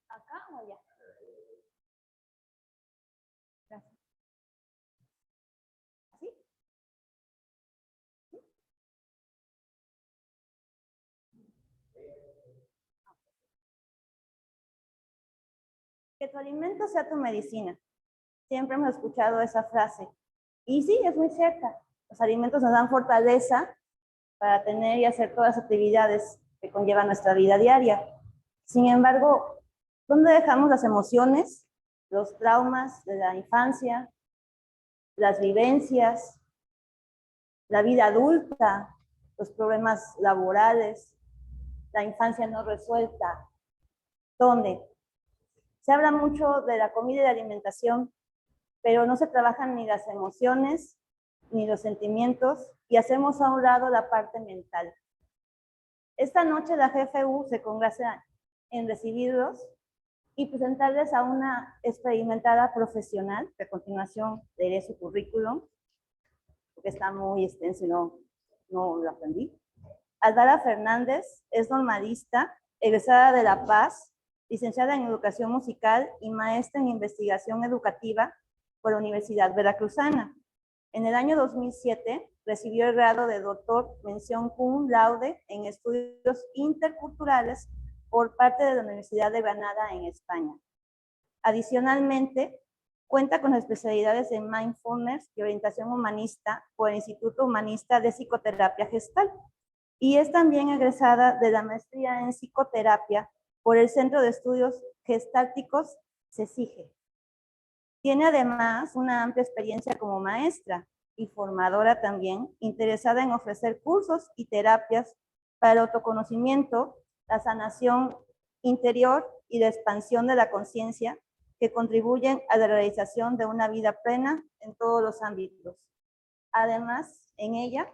¿Acá o allá? Gracias. ¿Así? Que tu alimento sea tu medicina. Siempre hemos escuchado esa frase. Y sí, es muy cierta. Los alimentos nos dan fortaleza para tener y hacer todas las actividades que conllevan nuestra vida diaria. Sin embargo, ¿dónde dejamos las emociones, los traumas de la infancia, las vivencias, la vida adulta, los problemas laborales, la infancia no resuelta? ¿Dónde? Se habla mucho de la comida y de la alimentación, pero no se trabajan ni las emociones ni los sentimientos y hacemos a un lado la parte mental. Esta noche la GFU se congresa en recibirlos y presentarles a una experimentada profesional, que a continuación leeré su currículum, porque está muy extenso y no lo aprendí. Aldara Fernández es normalista, egresada de La Paz, licenciada en Educación Musical y maestra en Investigación Educativa por la Universidad Veracruzana. En el año 2007 recibió el grado de doctor mención cum laude en estudios interculturales por parte de la Universidad de Granada en España. Adicionalmente, cuenta con especialidades en mindfulness y orientación humanista por el Instituto Humanista de Psicoterapia Gestal y es también egresada de la maestría en psicoterapia por el Centro de Estudios Gestálticos CECIGE. Tiene además una amplia experiencia como maestra y formadora también, interesada en ofrecer cursos y terapias para el autoconocimiento, la sanación interior y la expansión de la conciencia que contribuyen a la realización de una vida plena en todos los ámbitos. Además, en ella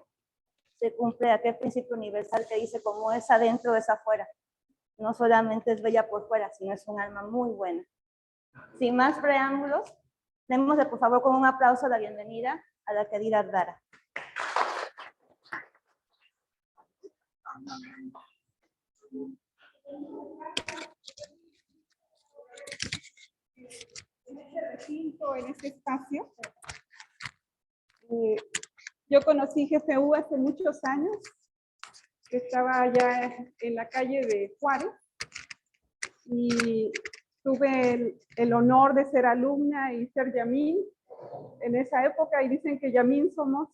se cumple aquel principio universal que dice como es adentro es afuera. No solamente es bella por fuera, sino es un alma muy buena. Sin más preámbulos, démosle por favor con un aplauso la bienvenida a la querida Aldara. En este recinto, en este espacio, yo conocí GFU hace muchos años. Estaba allá en la calle de Juárez y tuve el honor de ser alumna y ser Yamín en esa época, y dicen que Yamín somos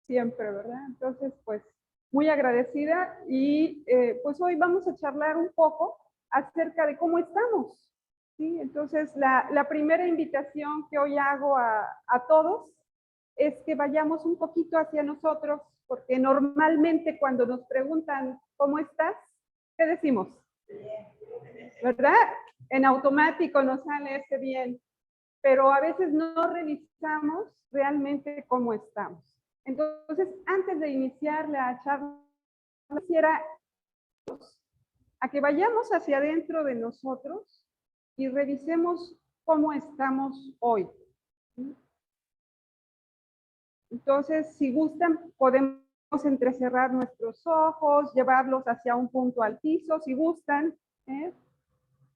siempre, ¿verdad? Entonces, pues, muy agradecida y pues hoy vamos a charlar un poco acerca de cómo estamos, ¿sí? Entonces, la primera invitación que hoy hago a todos es que vayamos un poquito hacia nosotros, porque normalmente cuando nos preguntan ¿cómo estás? ¿Qué decimos? ¿Verdad? En automático nos sale ese bien, pero a veces no revisamos realmente cómo estamos. Entonces, antes de iniciar la charla, quisiera a que vayamos hacia adentro de nosotros y revisemos cómo estamos hoy. Entonces, si gustan, podemos entrecerrar nuestros ojos, llevarlos hacia un punto al piso, si gustan, ¿eh?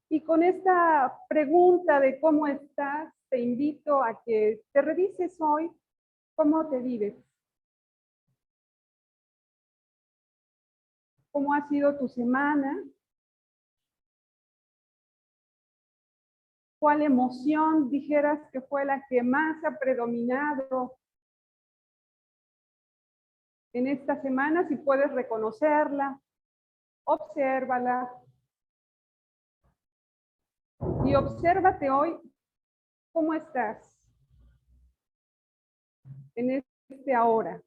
Y con esta pregunta de cómo estás, te invito a que te revises hoy cómo te vives. ¿Cómo ha sido tu semana? ¿Cuál emoción dijeras que fue la que más ha predominado en esta semana? Si puedes reconocerla, obsérvala. Y obsérvate hoy cómo estás en este ahora.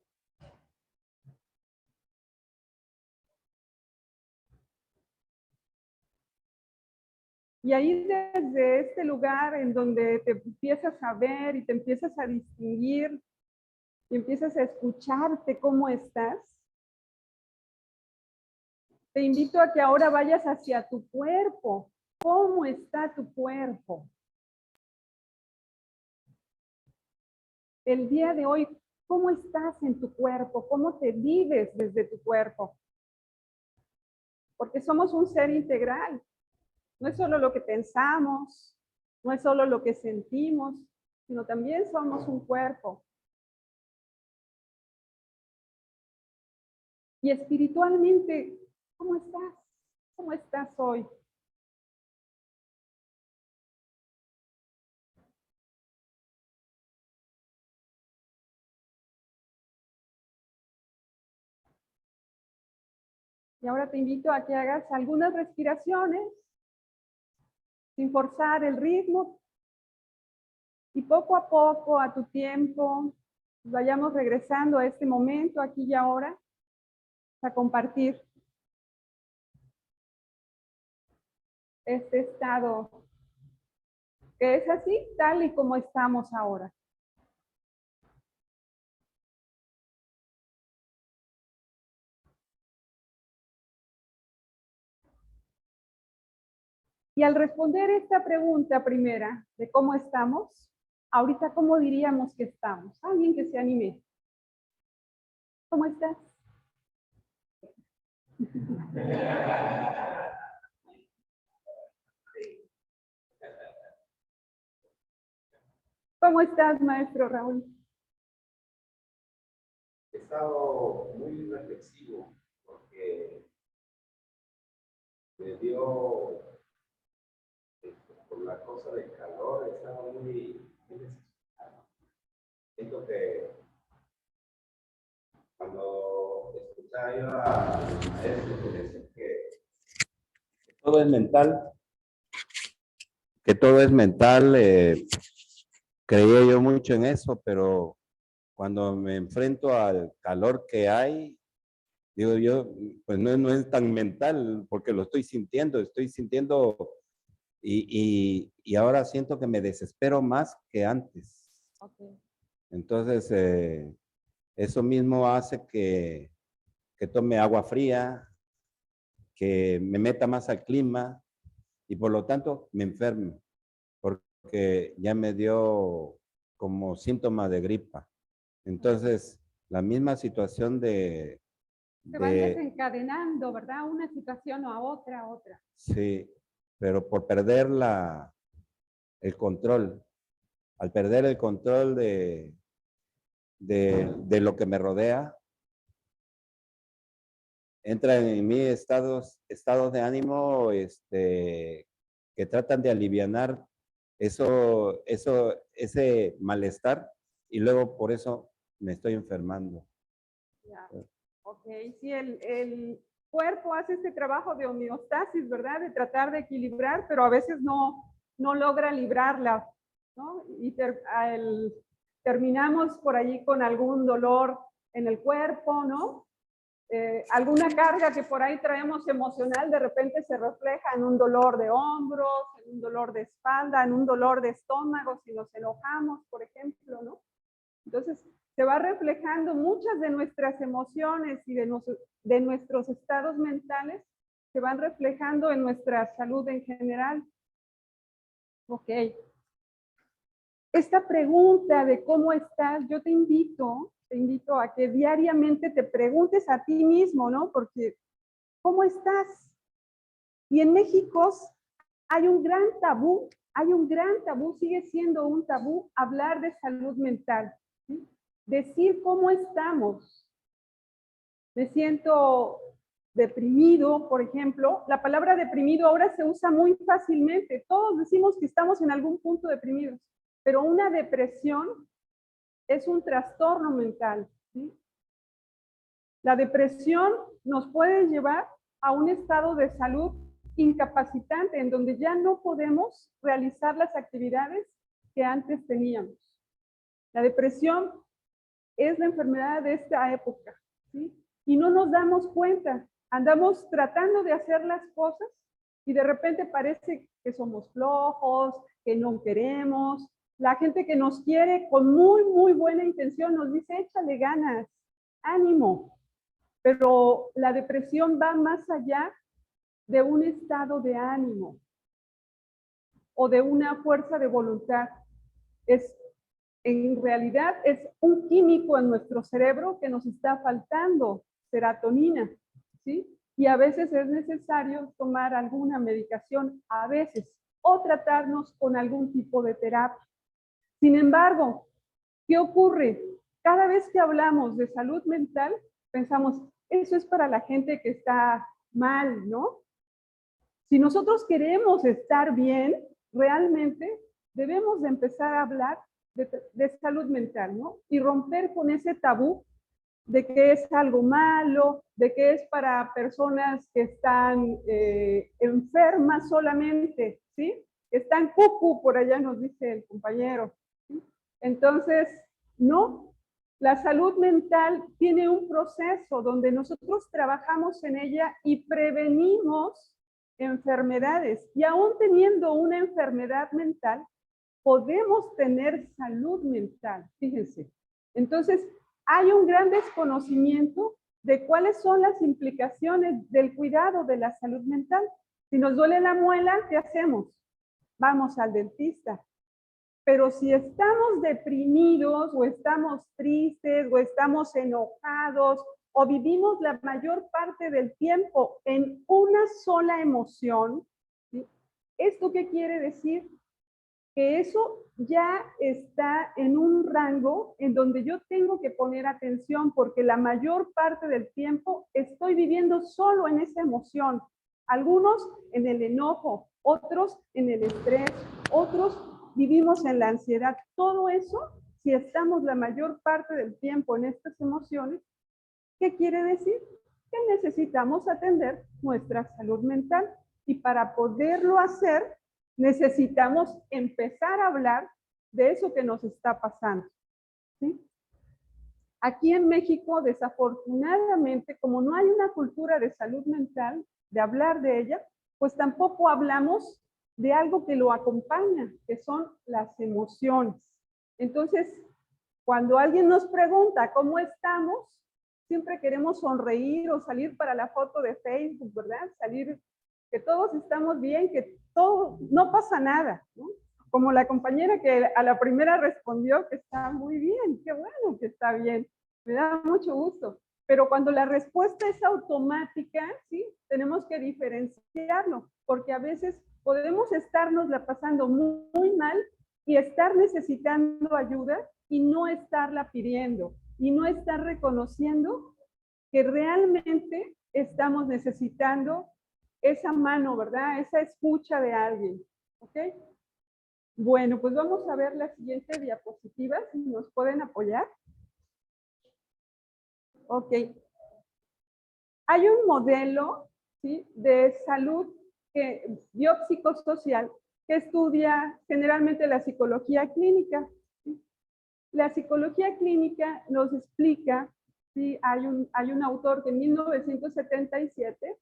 Y ahí desde este lugar en donde te empiezas a ver y te empiezas a distinguir y empiezas a escucharte cómo estás, te invito a que ahora vayas hacia tu cuerpo. ¿Cómo está tu cuerpo? El día de hoy, ¿cómo estás en tu cuerpo? ¿Cómo te vives desde tu cuerpo? Porque somos un ser integral. No es solo lo que pensamos, no es solo lo que sentimos, sino también somos un cuerpo. Y espiritualmente, ¿cómo estás? ¿Cómo estás hoy? Y ahora te invito a que hagas algunas respiraciones sin forzar el ritmo y poco a tu tiempo, vayamos regresando a este momento, aquí y ahora, a compartir este estado que es así, tal y como estamos ahora. Y al responder esta pregunta primera de cómo estamos, ahorita cómo diríamos que estamos. Alguien que se anime. ¿Cómo estás? ¿Cómo estás, maestro Raúl? He estado muy reflexivo porque me dio, por la cosa del calor, he estado muy desesperado. Siento que cuando escuchaba yo a mi maestro que decía que todo es mental, creía yo mucho en eso, pero cuando me enfrento al calor que hay, digo yo, pues no es tan mental, porque lo estoy sintiendo y ahora siento que me desespero más que antes. Okay. Entonces, eso mismo hace que tome agua fría, que me meta más al clima y por lo tanto me enfermo, porque ya me dio como síntoma de gripa. Entonces, la misma situación Se van desencadenando, ¿verdad? Una situación a otra. Sí, pero por perder el control. Al perder el control de lo que me rodea, entran en mí estados de ánimo que tratan de alivianar ese malestar y luego por eso me estoy enfermando. Ya. Ok, sí, el cuerpo hace este trabajo de homeostasis, ¿verdad? De tratar de equilibrar, pero a veces no logra librarla, ¿no? Y terminamos por allí con algún dolor en el cuerpo, ¿no? Alguna carga que por ahí traemos emocional de repente se refleja en un dolor de hombros, en un dolor de espalda, en un dolor de estómago si nos enojamos, por ejemplo, ¿no? Entonces, se va reflejando muchas de nuestras emociones y de nuestros estados mentales, se van reflejando en nuestra salud en general. Ok. Esta pregunta de cómo estás, yo te invito a que diariamente te preguntes a ti mismo, ¿no? Porque, ¿cómo estás? Y en México hay un gran tabú, sigue siendo un tabú hablar de salud mental, ¿sí? Decir cómo estamos. Me siento deprimido, por ejemplo. La palabra deprimido ahora se usa muy fácilmente. Todos decimos que estamos en algún punto deprimidos, pero una depresión es un trastorno mental, ¿sí? La depresión nos puede llevar a un estado de salud incapacitante, en donde ya no podemos realizar las actividades que antes teníamos. La depresión es la enfermedad de esta época, ¿sí? Y no nos damos cuenta. Andamos tratando de hacer las cosas y de repente parece que somos flojos, que no queremos. La gente que nos quiere con muy, muy buena intención nos dice, échale ganas, ánimo. pero la depresión va más allá de un estado de ánimo o de una fuerza de voluntad. En realidad es un químico en nuestro cerebro que nos está faltando, serotonina, ¿sí? Y a veces es necesario tomar alguna medicación, a veces, o tratarnos con algún tipo de terapia. Sin embargo, ¿qué ocurre? Cada vez que hablamos de salud mental, pensamos, eso es para la gente que está mal, ¿no? Si nosotros queremos estar bien, realmente debemos de empezar a hablar de salud mental, ¿no? Y romper con ese tabú de que es algo malo, de que es para personas que están enfermas solamente, ¿sí? Están cucu, por allá nos dice el compañero, ¿sí? Entonces, no, la salud mental tiene un proceso donde nosotros trabajamos en ella y prevenimos enfermedades. Y aún teniendo una enfermedad mental, podemos tener salud mental, fíjense. Entonces, hay un gran desconocimiento de cuáles son las implicaciones del cuidado de la salud mental. Si nos duele la muela, ¿qué hacemos? Vamos al dentista. Pero si estamos deprimidos o estamos tristes o estamos enojados o vivimos la mayor parte del tiempo en una sola emoción, ¿sí? ¿Esto qué quiere decir? Que eso ya está en un rango en donde yo tengo que poner atención porque la mayor parte del tiempo estoy viviendo solo en esa emoción. Algunos en el enojo, otros en el estrés, otros vivimos en la ansiedad. Todo eso, si estamos la mayor parte del tiempo en estas emociones, ¿qué quiere decir? Que necesitamos atender nuestra salud mental y para poderlo hacer, necesitamos empezar a hablar de eso que nos está pasando, ¿sí? Aquí en México, desafortunadamente, como no hay una cultura de salud mental, de hablar de ella, pues tampoco hablamos de algo que lo acompaña, que son las emociones. Entonces, cuando alguien nos pregunta cómo estamos, siempre queremos sonreír o salir para la foto de Facebook, ¿verdad? Salir, que todos estamos bien, que todo, no pasa nada, ¿no? Como la compañera que a la primera respondió que está muy bien, qué bueno que está bien, me da mucho gusto. Pero cuando la respuesta es automática, ¿sí? Tenemos que diferenciarlo, porque a veces podemos estarnos la pasando muy mal y estar necesitando ayuda y no estarla pidiendo y no estar reconociendo que realmente estamos necesitando esa mano, ¿verdad? Esa escucha de alguien, ¿ok? Bueno, pues vamos a ver la siguiente diapositiva, si nos pueden apoyar. Ok. Hay un modelo, ¿sí?, de salud biopsicosocial que estudia generalmente la psicología clínica. ¿Sí? La psicología clínica nos explica, ¿sí? Hay un autor que en 1977,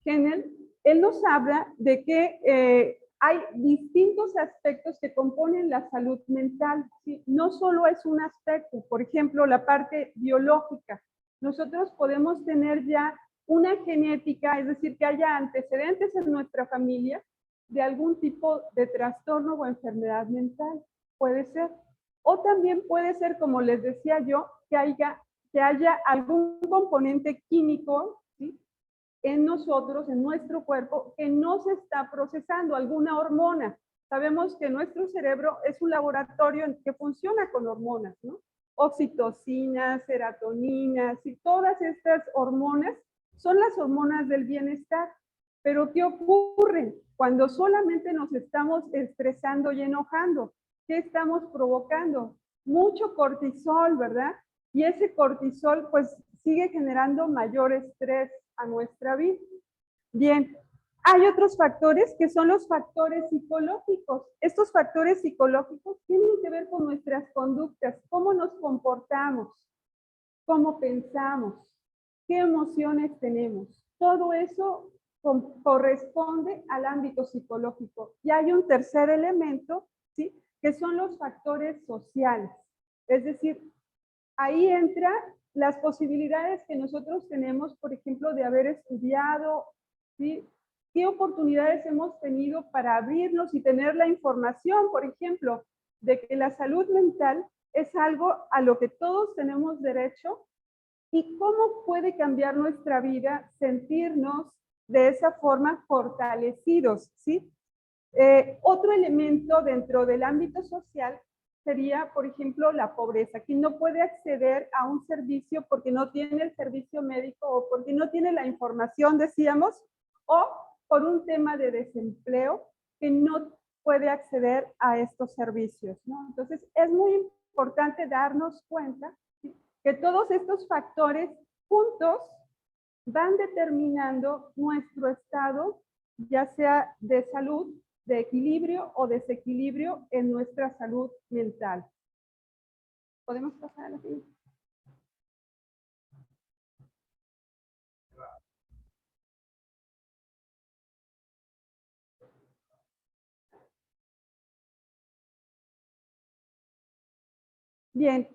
Hennel, él nos habla de que hay distintos aspectos que componen la salud mental, ¿sí? No solo es un aspecto, por ejemplo, la parte biológica. Nosotros podemos tener ya una genética, es decir, que haya antecedentes en nuestra familia de algún tipo de trastorno o enfermedad mental, puede ser. O también puede ser, como les decía yo, que haya algún componente químico, ¿sí?, en nosotros, en nuestro cuerpo, que no se está procesando, alguna hormona. Sabemos que nuestro cerebro es un laboratorio que funciona con hormonas, ¿no? Oxitocina, serotonina, y todas estas hormonas son las hormonas del bienestar. Pero ¿qué ocurre cuando solamente nos estamos estresando y enojando? ¿Qué estamos provocando? Mucho cortisol, ¿verdad? Y ese cortisol pues sigue generando mayor estrés a nuestra vida. Bien, hay otros factores que son los factores psicológicos. Estos factores psicológicos tienen que ver con nuestras conductas, cómo nos comportamos, cómo pensamos, qué emociones tenemos. Todo eso corresponde al ámbito psicológico. Y hay un tercer elemento, ¿sí?, que son los factores sociales. Es decir, ahí entra las posibilidades que nosotros tenemos, por ejemplo, de haber estudiado, ¿sí? ¿Qué oportunidades hemos tenido para abrirnos y tener la información, por ejemplo, de que la salud mental es algo a lo que todos tenemos derecho y cómo puede cambiar nuestra vida sentirnos de esa forma fortalecidos, ¿sí? Otro elemento dentro del ámbito social sería, por ejemplo, la pobreza. Quien no puede acceder a un servicio porque no tiene el servicio médico o porque no tiene la información, decíamos, o por un tema de desempleo que no puede acceder a estos servicios, ¿no? Entonces, es muy importante darnos cuenta, ¿sí?, que todos estos factores juntos van determinando nuestro estado, ya sea de salud, de equilibrio o desequilibrio en nuestra salud mental. ¿Podemos pasar a la siguiente? Bien,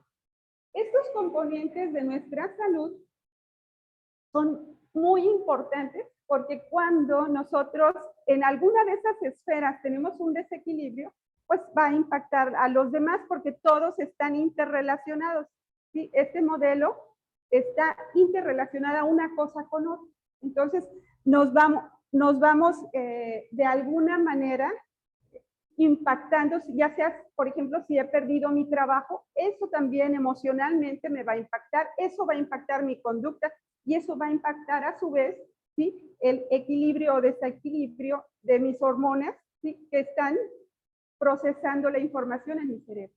estos componentes de nuestra salud son muy importantes porque cuando nosotros en alguna de esas esferas tenemos un desequilibrio, pues va a impactar a los demás porque todos están interrelacionados, ¿sí? Este modelo está interrelacionada una cosa con otra. Entonces, nos vamos de alguna manera impactando, ya sea, por ejemplo, si he perdido mi trabajo, eso también emocionalmente me va a impactar, eso va a impactar mi conducta y eso va a impactar a su vez, ¿sí?, el equilibrio o desequilibrio de mis hormonas, ¿sí?, que están procesando la información en mi cerebro.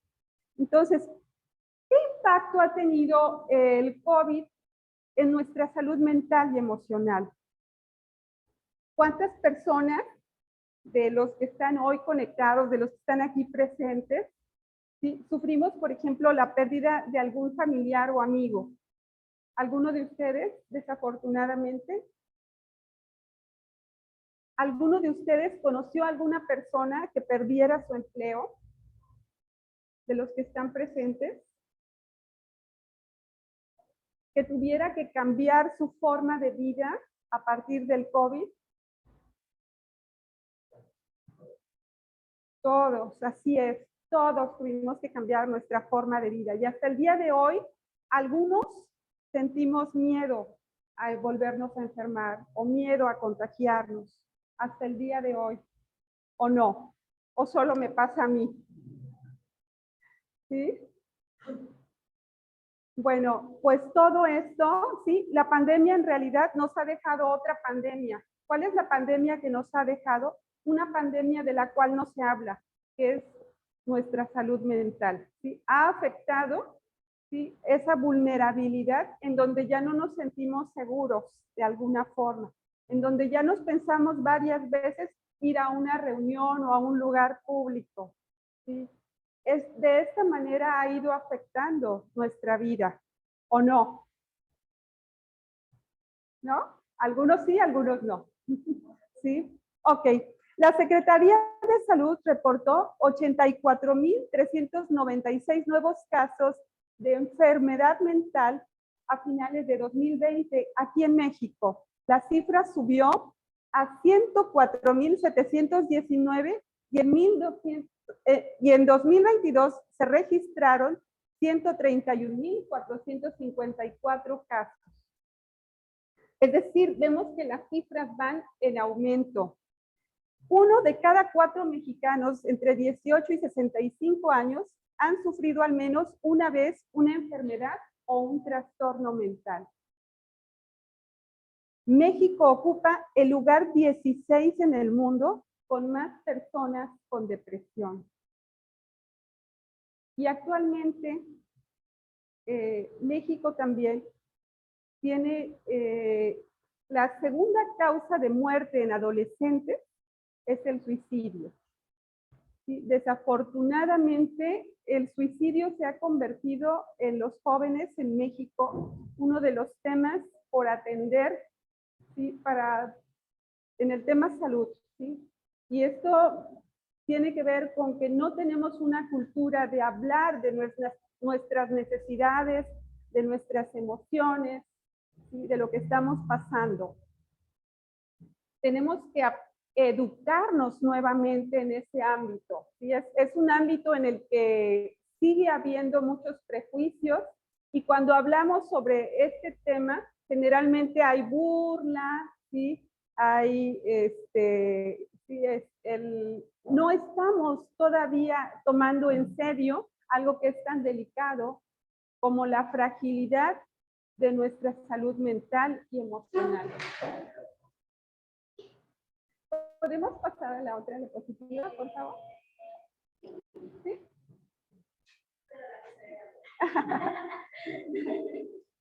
Entonces, ¿qué impacto ha tenido el COVID en nuestra salud mental y emocional? ¿Cuántas personas de los que están hoy conectados, de los que están aquí presentes, ¿sí?, sufrimos, por ejemplo, la pérdida de algún familiar o amigo? ¿Alguno de ustedes, desafortunadamente? ¿Alguno de ustedes conoció a alguna persona que perdiera su empleo? ¿De los que están presentes? ¿Que tuviera que cambiar su forma de vida a partir del COVID? Todos, así es. Todos tuvimos que cambiar nuestra forma de vida. Y hasta el día de hoy, algunos sentimos miedo a volvernos a enfermar o miedo a contagiarnos. Hasta el día de hoy. ¿O no? ¿O solo me pasa a mí? ¿Sí? Bueno, pues todo esto, ¿sí? La pandemia en realidad nos ha dejado otra pandemia. ¿Cuál es la pandemia que nos ha dejado? Una pandemia de la cual no se habla, que es nuestra salud mental, ¿sí? Ha afectado, ¿sí?, esa vulnerabilidad en donde ya no nos sentimos seguros de alguna forma, en donde ya nos pensamos varias veces ir a una reunión o a un lugar público, ¿sí? De esta manera ha ido afectando nuestra vida, ¿o no? ¿No? Algunos sí, algunos no. ¿Sí? Ok. La Secretaría de Salud reportó 84,396 nuevos casos de enfermedad mental a finales de 2020 aquí en México. La cifra subió a 104,719 y en 2022 se registraron 131,454 casos. Es decir, vemos que las cifras van en aumento. 1 de cada 4 mexicanos entre 18 y 65 años han sufrido al menos una vez una enfermedad o un trastorno mental. México ocupa el lugar 16 en el mundo con más personas con depresión. Y actualmente México también tiene la segunda causa de muerte en adolescentes es el suicidio. ¿Sí? Desafortunadamente, el suicidio se ha convertido en los jóvenes en México uno de los temas por atender, ¿sí?, en el tema salud, ¿sí? Y esto tiene que ver con que no tenemos una cultura de hablar de nuestras necesidades, de nuestras emociones, ¿sí? De lo que estamos pasando. Tenemos que educarnos nuevamente en ese ámbito, ¿sí? Es un ámbito en el que sigue habiendo muchos prejuicios y cuando hablamos sobre este tema, generalmente hay burla, ¿sí? Hay, no estamos todavía tomando en serio algo que es tan delicado como la fragilidad de nuestra salud mental y emocional. ¿Podemos pasar a la otra diapositiva, por favor? ¿Sí?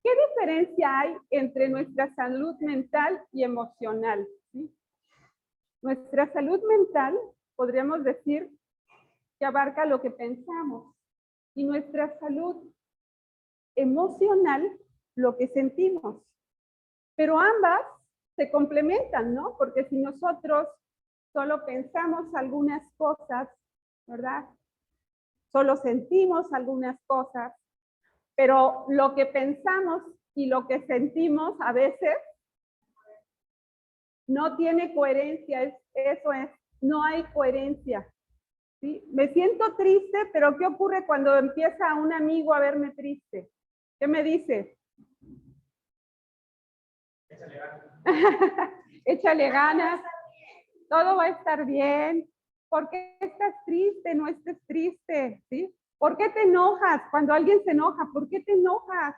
¿Qué diferencia hay entre nuestra salud mental y emocional? ¿Sí? Nuestra salud mental, podríamos decir, que abarca lo que pensamos, y nuestra salud emocional, lo que sentimos. Pero ambas se complementan, ¿no? Porque si nosotros solo pensamos algunas cosas, ¿verdad? Solo sentimos algunas cosas, pero lo que pensamos y lo que sentimos a veces no tiene coherencia, eso es, no hay coherencia. ¿Sí? Me siento triste, pero ¿qué ocurre cuando empieza un amigo a verme triste? ¿Qué me dice? Échale ganas. Échale ganas. Todo va a estar bien. ¿Por qué estás triste? No estés triste, ¿sí? ¿Por qué te enojas? Cuando alguien se enoja, ¿por qué te enojas?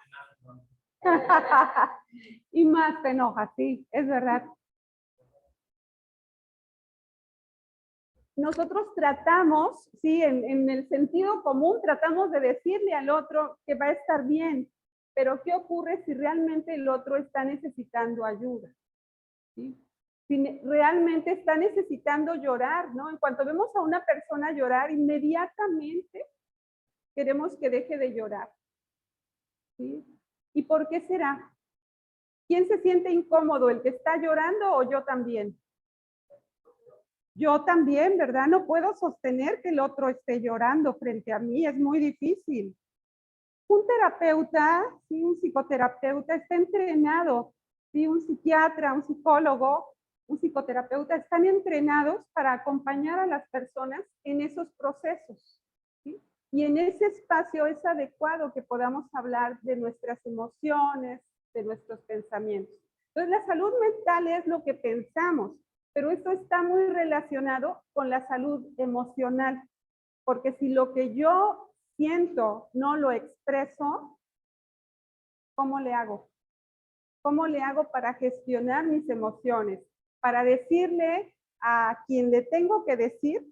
Y más te enojas, sí, es verdad. Nosotros tratamos, sí, en el sentido común, tratamos de decirle al otro que va a estar bien, pero ¿qué ocurre si realmente el otro está necesitando ayuda? ¿Sí? Si realmente está necesitando llorar, ¿no? En cuanto vemos a una persona llorar, inmediatamente queremos que deje de llorar. ¿Sí? ¿Y por qué será? ¿Quién se siente incómodo? ¿El que está llorando o yo también? Yo también, ¿verdad? No puedo sostener que el otro esté llorando frente a mí, es muy difícil. Un terapeuta, ¿sí? Un psicoterapeuta está entrenado, ¿sí? Un psiquiatra, un psicólogo, un psicoterapeuta están entrenados para acompañar a las personas en esos procesos, ¿sí? Y en ese espacio es adecuado que podamos hablar de nuestras emociones, de nuestros pensamientos. Entonces, la salud mental es lo que pensamos, pero esto está muy relacionado con la salud emocional, porque si lo que yo siento no lo expreso, ¿cómo le hago? ¿Cómo le hago para gestionar mis emociones? Para decirle a quien le tengo que decir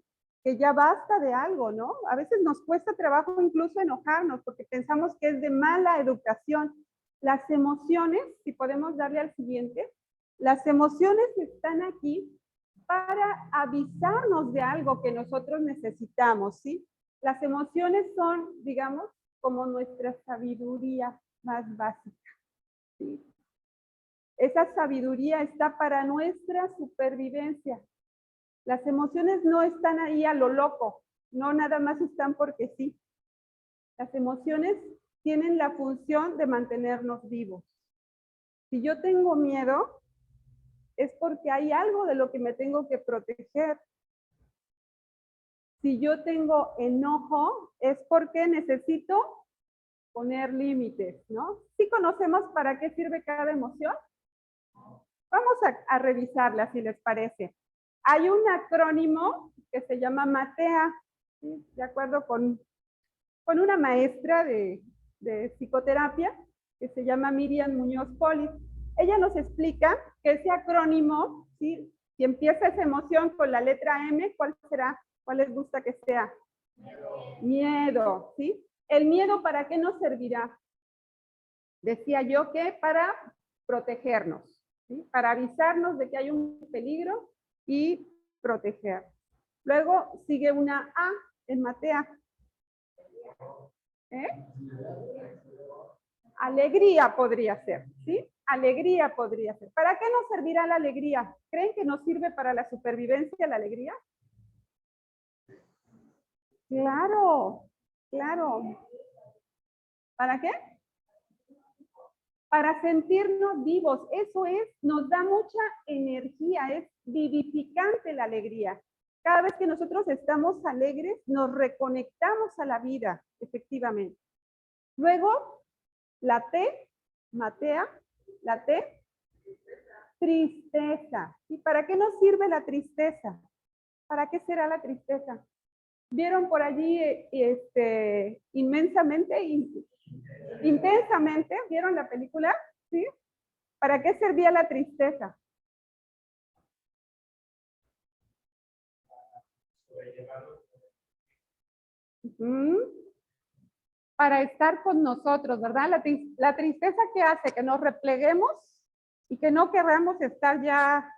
que ya basta de algo, ¿no? A veces nos cuesta trabajo incluso enojarnos porque pensamos que es de mala educación. Las emociones, si podemos darle al siguiente, las emociones están aquí para avisarnos de algo que nosotros necesitamos, ¿sí? Las emociones son, digamos, como nuestra sabiduría más básica, ¿sí? Esa sabiduría está para nuestra supervivencia. Las emociones no están ahí a lo loco, no nada más están porque sí. Las emociones tienen la función de mantenernos vivos. Si yo tengo miedo, es porque hay algo de lo que me tengo que proteger. Si yo tengo enojo, es porque necesito poner límites, ¿no? ¿Sí conocemos para qué sirve cada emoción? Vamos a revisarla, si les parece. Hay un acrónimo que se llama MATEA, ¿sí? De acuerdo con una maestra de psicoterapia que se llama Miriam Muñoz Polis. Ella nos explica que ese acrónimo, ¿sí? Si empieza esa emoción con la letra M, ¿cuál será? ¿Cuál les gusta que sea? Miedo, ¿sí? ¿El miedo para qué nos servirá? Decía yo que para protegernos, ¿sí? Para avisarnos de que hay un peligro y proteger. Luego sigue una A en Matea. Alegría podría ser, ¿sí? Alegría podría ser. ¿Para qué nos servirá la alegría? ¿Creen que nos sirve para la supervivencia la alegría? Claro, claro. ¿Para qué? para sentirnos vivos. Eso es, nos da mucha energía, es vivificante la alegría. Cada vez que nosotros estamos alegres, nos reconectamos a la vida, efectivamente. Luego, la T, matea, la T, tristeza. ¿Y para qué nos sirve la tristeza? ¿Para qué será la tristeza? ¿Vieron por allí intensamente? ¿Vieron la película? ¿Sí? ¿Para qué servía la tristeza? Para estar con nosotros, ¿verdad? La tristeza que hace que nos repleguemos y que no queramos estar ya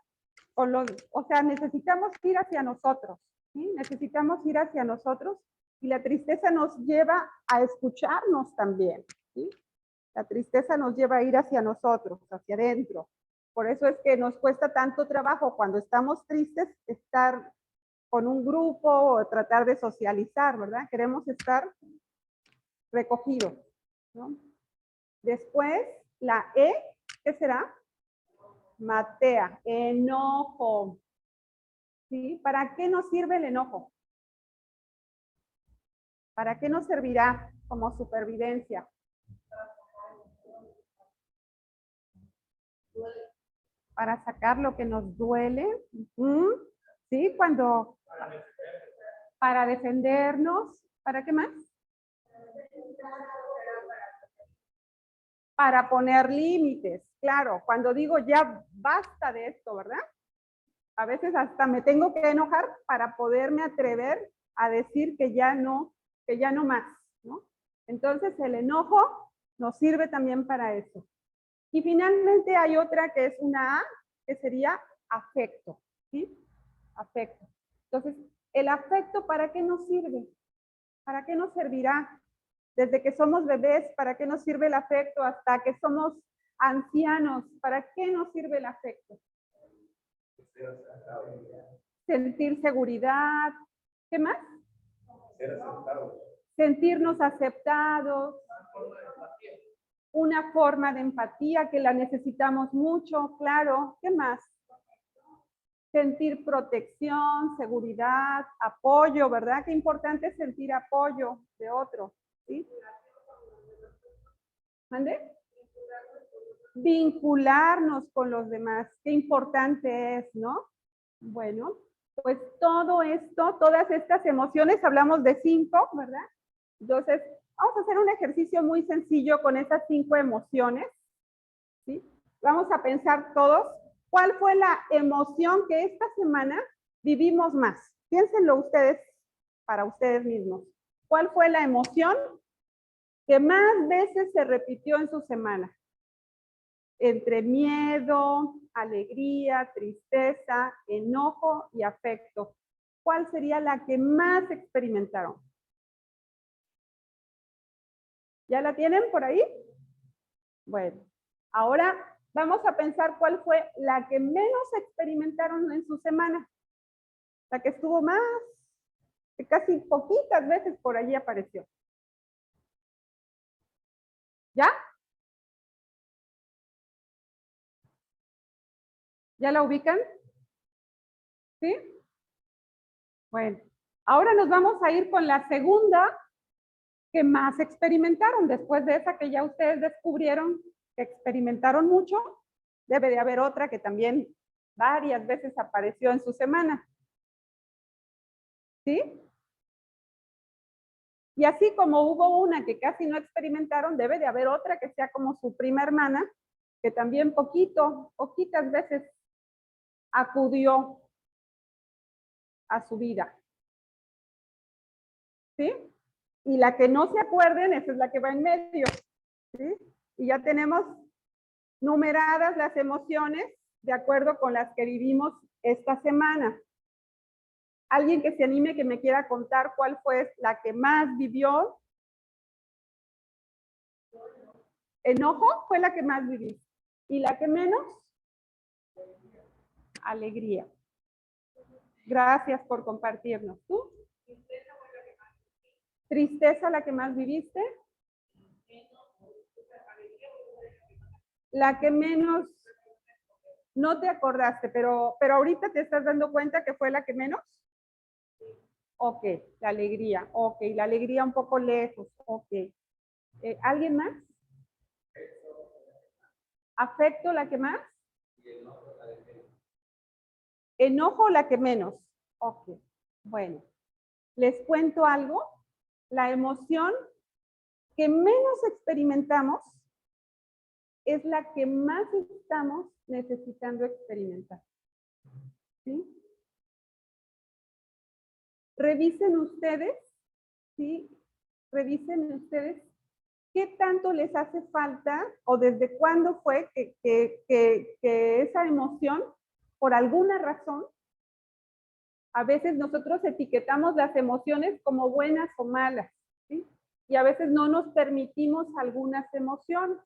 con los, o sea, necesitamos ir hacia nosotros, ¿sí? Necesitamos ir hacia nosotros y la tristeza nos lleva a escucharnos también, ¿sí? La tristeza nos lleva a ir hacia nosotros, hacia adentro. Por eso es que nos cuesta tanto trabajo cuando estamos tristes estar con un grupo o tratar de socializar, ¿verdad? Queremos estar recogidos, ¿no? Después, la E, ¿qué será? Matea, enojo. ¿Sí? ¿Para qué nos sirve el enojo? ¿Para qué nos servirá como supervivencia? Para sacar lo que nos duele. ¿Sí? Cuando... Para defendernos. ¿Para qué más? Para poner límites. Claro, cuando digo ya basta de esto, ¿verdad? A veces hasta me tengo que enojar para poderme atrever a decir que ya no más, ¿no? Entonces el enojo nos sirve también para eso. Y finalmente hay otra que es una A, que sería afecto, ¿sí? Afecto. Entonces, ¿el afecto para qué nos sirve? ¿Para qué nos servirá? Desde que somos bebés, ¿para qué nos sirve el afecto? Hasta que somos ancianos, ¿para qué nos sirve el afecto? Sentir seguridad. ¿Qué más? Sentirnos aceptados. Una forma de empatía que la necesitamos mucho, claro. ¿Qué más? Sentir protección, seguridad, apoyo, ¿verdad? Qué importante es sentir apoyo de otro, ¿sí? ¿Mande? Vincularnos con los demás. Qué importante es, ¿no? Bueno, pues todo esto, todas estas emociones, hablamos de 5, ¿verdad? Entonces, vamos a hacer un ejercicio muy sencillo con esas 5 emociones, ¿sí? Vamos a pensar todos, ¿cuál fue la emoción que esta semana vivimos más? Piénsenlo ustedes, para ustedes mismos. ¿Cuál fue la emoción que más veces se repitió en su semana? Entre miedo, alegría, tristeza, enojo y afecto. ¿Cuál sería la que más experimentaron? ¿Ya la tienen por ahí? Bueno, ahora vamos a pensar cuál fue la que menos experimentaron en su semana. La que estuvo más, que casi poquitas veces por allí apareció. ¿Ya? ¿Ya la ubican? ¿Sí? Bueno, ahora nos vamos a ir con la segunda que más experimentaron. Después de esa que ya ustedes descubrieron que experimentaron mucho, debe de haber otra que también varias veces apareció en su semana. ¿Sí? Y así como hubo una que casi no experimentaron, debe de haber otra que sea como su prima hermana, que también poquitas veces acudió a su vida. ¿Sí? Y la que no se acuerden, esa es la que va en medio. ¿Sí? Y ya tenemos numeradas las emociones de acuerdo con las que vivimos esta semana. ¿Alguien que se anime, que me quiera contar cuál fue la que más vivió? Enojo fue la que más viví. ¿Y la que menos? Alegría. Gracias por compartirnos. ¿Tú? ¿Tristeza la que más viviste? La que menos, no te acordaste, pero ahorita te estás dando cuenta que fue la que menos. Ok, la alegría. Ok, la alegría un poco lejos. Ok. ¿Alguien más? ¿Afecto la que más? ¿Enojo la que menos? Ok, bueno. Les cuento algo. La emoción que menos experimentamos es la que más estamos necesitando experimentar. ¿Sí? Revisen ustedes, ¿sí? Revisen ustedes qué tanto les hace falta o desde cuándo fue que esa emoción, por alguna razón, a veces nosotros etiquetamos las emociones como buenas o malas, ¿sí? Y a veces no nos permitimos algunas emociones,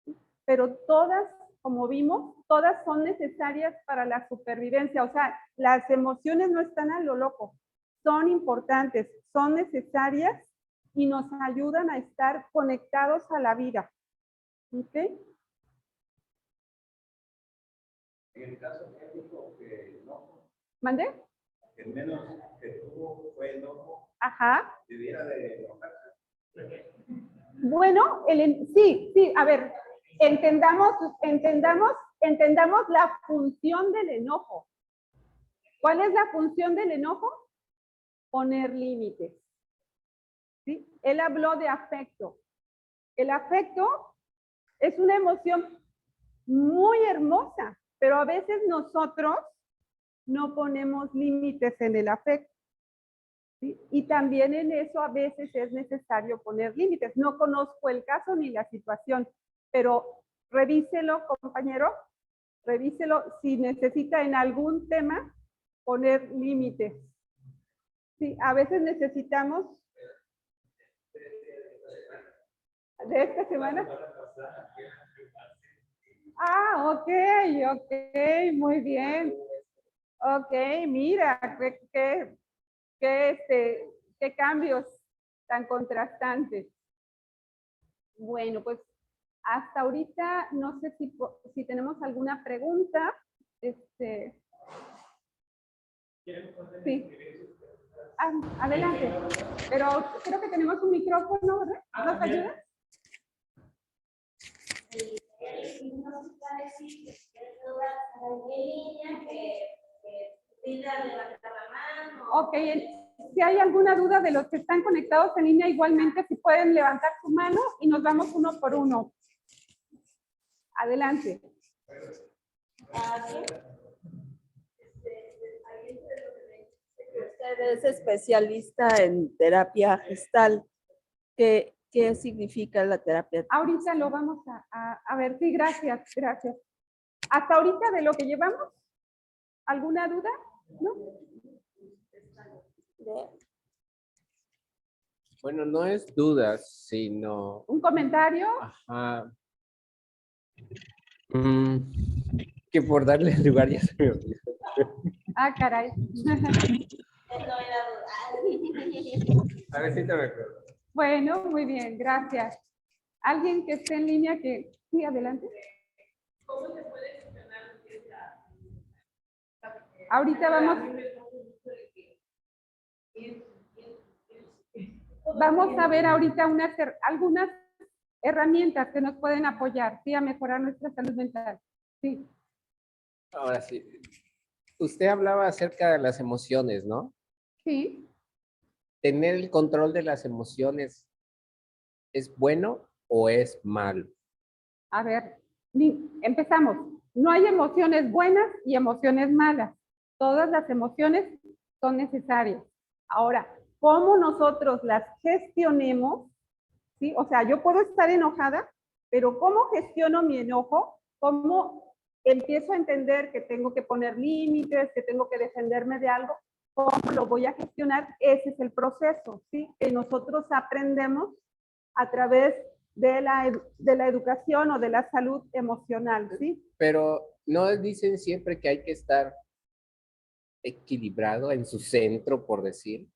¿sí? Pero todas, como vimos, todas son necesarias para la supervivencia. O sea, las emociones no están a lo loco, son importantes, son necesarias y nos ayudan a estar conectados a la vida. ¿Ok? En el caso que dijo que no, ¿Mandé? que menos que tuvo fue el ojo, Ajá. debiera de enojarse. Bueno, sí, a ver, entendamos la función del enojo. ¿Cuál es la función del enojo? Poner límites. ¿Sí? Él habló de afecto. El afecto es una emoción muy hermosa, pero a veces nosotros no ponemos límites en el afecto. ¿Sí? Y también en eso a veces es necesario poner límites. No conozco el caso ni la situación, pero revíselo, compañero, revíselo si necesita en algún tema poner límites. Sí, a veces necesitamos de esta semana. Ah, ok, muy bien. Ok, mira, qué cambios tan contrastantes. Bueno, pues hasta ahorita no sé si tenemos alguna pregunta. Sí. Ah, adelante. Pero creo que tenemos un micrófono, ¿verdad? ¿Nos ayuda? Ok, si hay alguna duda de los que están conectados en línea, igualmente si pueden levantar su mano y nos vamos uno por uno. Adelante. Usted es especialista en terapia gestal. ¿Qué significa la terapia? Ahorita lo vamos a ver. Sí, gracias. Hasta ahorita de lo que llevamos, ¿alguna duda? ¿No? Bueno, no es dudas, sino... ¿Un comentario? Ajá. Que por darle el lugar ya se me olvidó. Ah, caray. A ver si te me acuerdo. Bueno, muy bien, gracias. ¿Alguien que esté en línea que... Sí, adelante. ¿Cómo se puede gestionar ahorita vamos a ver ahorita algunas herramientas que nos pueden apoyar, ¿sí? A mejorar nuestra salud mental. Sí. Ahora sí. Usted hablaba acerca de las emociones, ¿no? Sí. ¿Tener el control de las emociones es bueno o es malo? A ver, empezamos. No hay emociones buenas y emociones malas. Todas las emociones son necesarias. Ahora, ¿cómo nosotros las gestionemos? ¿Sí? O sea, yo puedo estar enojada, pero ¿cómo gestiono mi enojo? ¿Cómo empiezo a entender que tengo que poner límites, que tengo que defenderme de algo? ¿Cómo lo voy a gestionar? Ese es el proceso, ¿sí? Que nosotros aprendemos a través de la educación o de la salud emocional, ¿sí? Pero no dicen siempre que hay que estar equilibrado en su centro, por decir.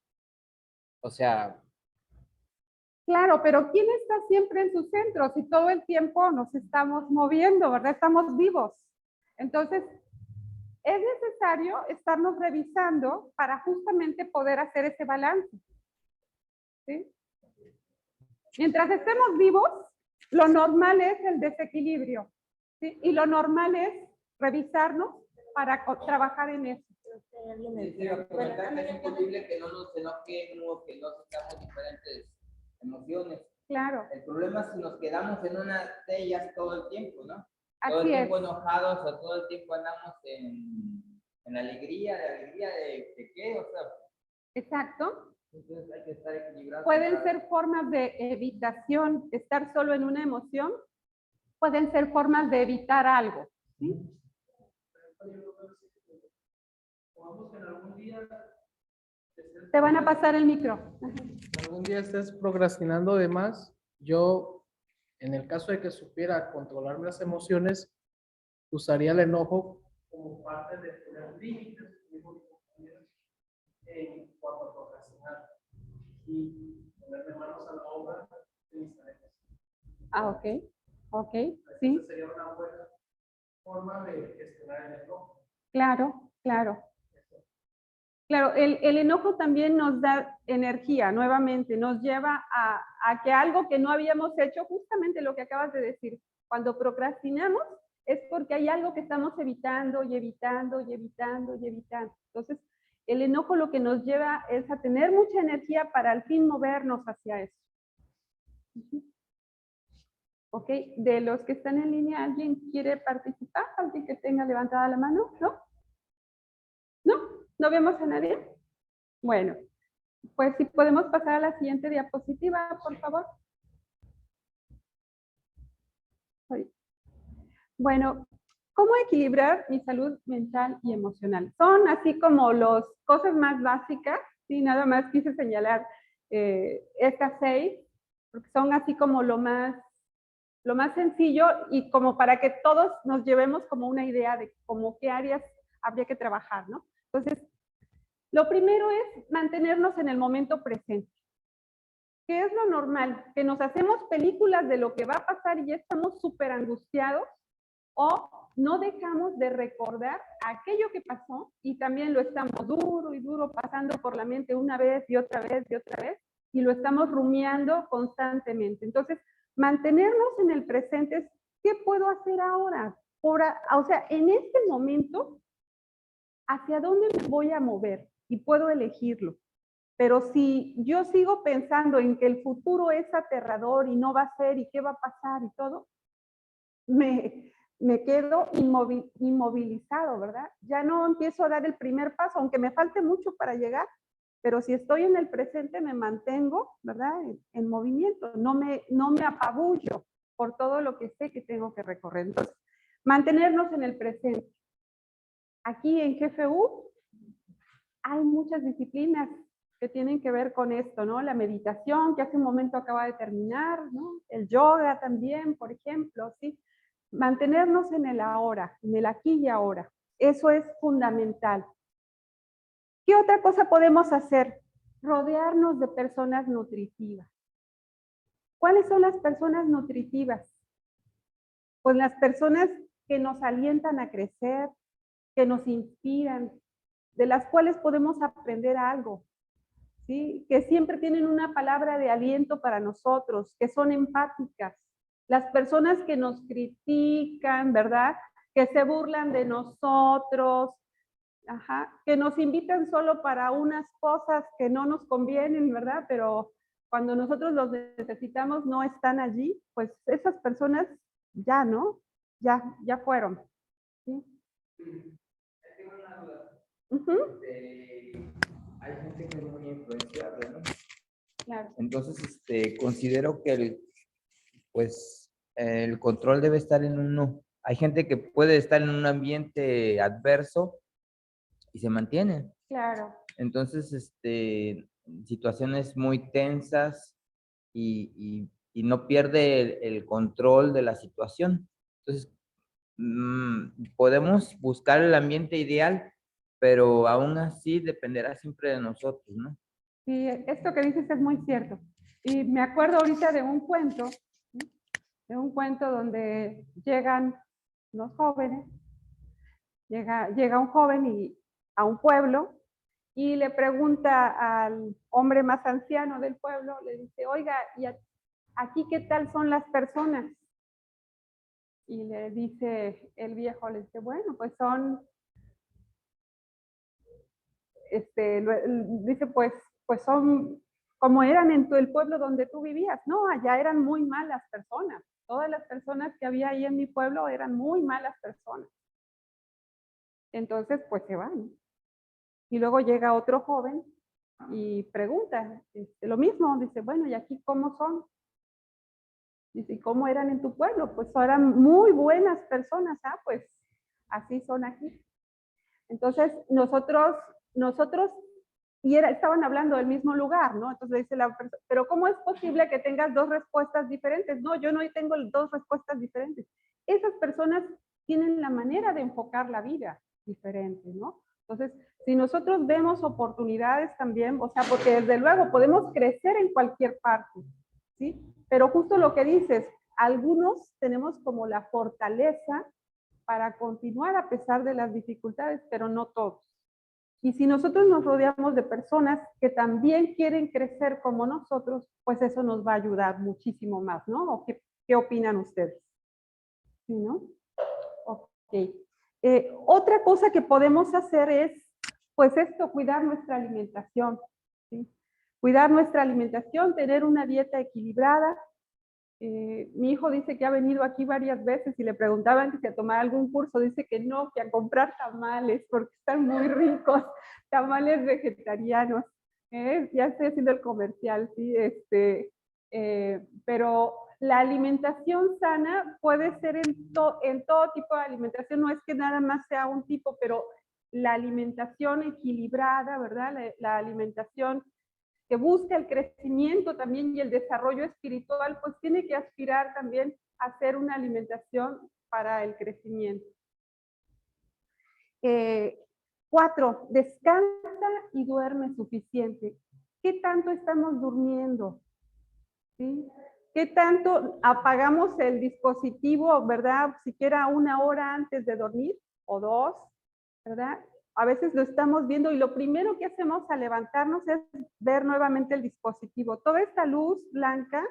O sea, Claro, pero ¿quién está siempre en su centro? Si todo el tiempo nos estamos moviendo, ¿verdad? Estamos vivos. Entonces, es necesario estarnos revisando para justamente poder hacer ese balance. ¿Sí? Mientras estemos vivos, lo normal es el desequilibrio. ¿Sí? Y lo normal es revisarnos para trabajar en eso. Sí, iba a comentar que es imposible que no nos enoquemos, que no sintamos diferentes emociones. Claro. El problema es si nos quedamos en una de ellas todo el tiempo, ¿no? Todo el Así es. tiempo enojados o todo el tiempo andamos en alegría de qué, o sea, Exacto. entonces hay que estar equilibrados. Pueden ser formas de evitación, estar solo en una emoción, pueden ser formas de evitar algo. ¿Sí? Te van a pasar el micro. Algún día estés procrastinando de más, yo, en el caso de que supiera controlarme las emociones, usaría el enojo como parte de poner límites en cuanto a procrastinar y ponerme manos a la obra de mis tareas. Ah, ok. Ok, sí. Entonces sería una buena forma de gestionar el enojo. Claro, claro. Claro, el enojo también nos da energía, nuevamente, nos lleva a que algo que no habíamos hecho, justamente lo que acabas de decir, cuando procrastinamos es porque hay algo que estamos evitando y evitando y evitando y evitando. Entonces, el enojo lo que nos lleva es a tener mucha energía para al fin movernos hacia eso. ¿Ok? De los que están en línea, ¿alguien quiere participar? ¿Alguien que tenga levantada la mano? ¿No? ¿No? ¿No vemos a nadie? Bueno, pues si podemos pasar a la siguiente diapositiva, por favor. Bueno, ¿cómo equilibrar mi salud mental y emocional? Son así como las cosas más básicas, ¿sí? Nada más quise señalar estas 6, porque son así como lo más sencillo y como para que todos nos llevemos como una idea de como qué áreas habría que trabajar, ¿no? Entonces, lo primero es mantenernos en el momento presente. ¿Qué es lo normal? Que nos hacemos películas de lo que va a pasar y ya estamos súper angustiados, o no dejamos de recordar aquello que pasó y también lo estamos duro y duro pasando por la mente una vez y otra vez y otra vez y lo estamos rumiando constantemente. Entonces, mantenernos en el presente es, ¿qué puedo hacer ahora? O sea, en este momento, ¿hacia dónde me voy a mover? Y puedo elegirlo. Pero si yo sigo pensando en que el futuro es aterrador y no va a ser y qué va a pasar y todo, me quedo inmovilizado, ¿verdad? Ya no empiezo a dar el primer paso, aunque me falte mucho para llegar, pero si estoy en el presente me mantengo, ¿verdad? En movimiento, no me apabullo por todo lo que sé que tengo que recorrer. Entonces, mantenernos en el presente. Aquí en GFU hay muchas disciplinas que tienen que ver con esto, ¿no? La meditación, que hace un momento acaba de terminar, ¿no? El yoga también, por ejemplo, ¿sí? Mantenernos en el ahora, en el aquí y ahora. Eso es fundamental. ¿Qué otra cosa podemos hacer? Rodearnos de personas nutritivas. ¿Cuáles son las personas nutritivas? Pues las personas que nos alientan a crecer, que nos inspiran, de las cuales podemos aprender algo, ¿sí? Que siempre tienen una palabra de aliento para nosotros, que son empáticas. Las personas que nos critican, ¿verdad? Que se burlan de nosotros, que nos invitan solo para unas cosas que no nos convienen, ¿verdad? Pero cuando nosotros los necesitamos no están allí, pues esas personas ya, ¿no? Ya fueron. ¿Sí? Tengo una duda. Hay gente que es muy influenciable, ¿no? Claro. Entonces, considero que el control debe estar en uno. Hay gente que puede estar en un ambiente adverso y se mantiene. Claro. Entonces, situaciones muy tensas y no pierde el control de la situación. Entonces, podemos buscar el ambiente ideal, pero aún así dependerá siempre de nosotros, ¿no? Sí, esto que dices es muy cierto. Y me acuerdo ahorita de un cuento, donde llegan los jóvenes, llega un joven a un pueblo y le pregunta al hombre más anciano del pueblo, le dice, oiga, ¿y aquí qué tal son las personas? Y le dice el viejo, le dice, bueno, pues son, dice, pues son como eran en el pueblo donde tú vivías. No, allá eran muy malas personas. Todas las personas que había ahí en mi pueblo eran muy malas personas. Entonces, pues se van. Y luego llega otro joven y pregunta lo mismo. Dice, bueno, ¿y aquí cómo son? Dice, ¿y cómo eran en tu pueblo? Pues eran muy buenas personas. Ah, pues así son aquí. Entonces, nosotros, y estaban hablando del mismo lugar, ¿no? Entonces dice la persona, pero ¿cómo es posible que tengas dos respuestas diferentes? No, yo no tengo dos respuestas diferentes. Esas personas tienen la manera de enfocar la vida diferente, ¿no? Entonces, si nosotros vemos oportunidades también, o sea, porque desde luego podemos crecer en cualquier parte, ¿sí? Pero justo lo que dices, algunos tenemos como la fortaleza para continuar a pesar de las dificultades, pero no todos. Y si nosotros nos rodeamos de personas que también quieren crecer como nosotros, pues eso nos va a ayudar muchísimo más, ¿no? ¿O qué opinan ustedes? ¿Sí, no? Ok. Otra cosa que podemos hacer es, pues esto, cuidar nuestra alimentación, ¿sí? Cuidar nuestra alimentación, tener una dieta equilibrada. Mi hijo dice que ha venido aquí varias veces y le preguntaban que si a tomar algún curso, dice que no, que a comprar tamales, porque están muy ricos, tamales vegetarianos. Ya estoy haciendo el comercial, ¿sí? Pero la alimentación sana puede ser en todo tipo de alimentación, no es que nada más sea un tipo, pero la alimentación equilibrada, ¿verdad? La alimentación que busca el crecimiento también y el desarrollo espiritual, pues tiene que aspirar también a hacer una alimentación para el crecimiento. 4, descansa y duerme suficiente. ¿Qué tanto estamos durmiendo? ¿Sí? ¿Qué tanto apagamos el dispositivo, verdad? Siquiera 1 hora antes de dormir o 2, ¿verdad? A veces lo estamos viendo y lo primero que hacemos al levantarnos es ver nuevamente el dispositivo. Toda esta luz blanca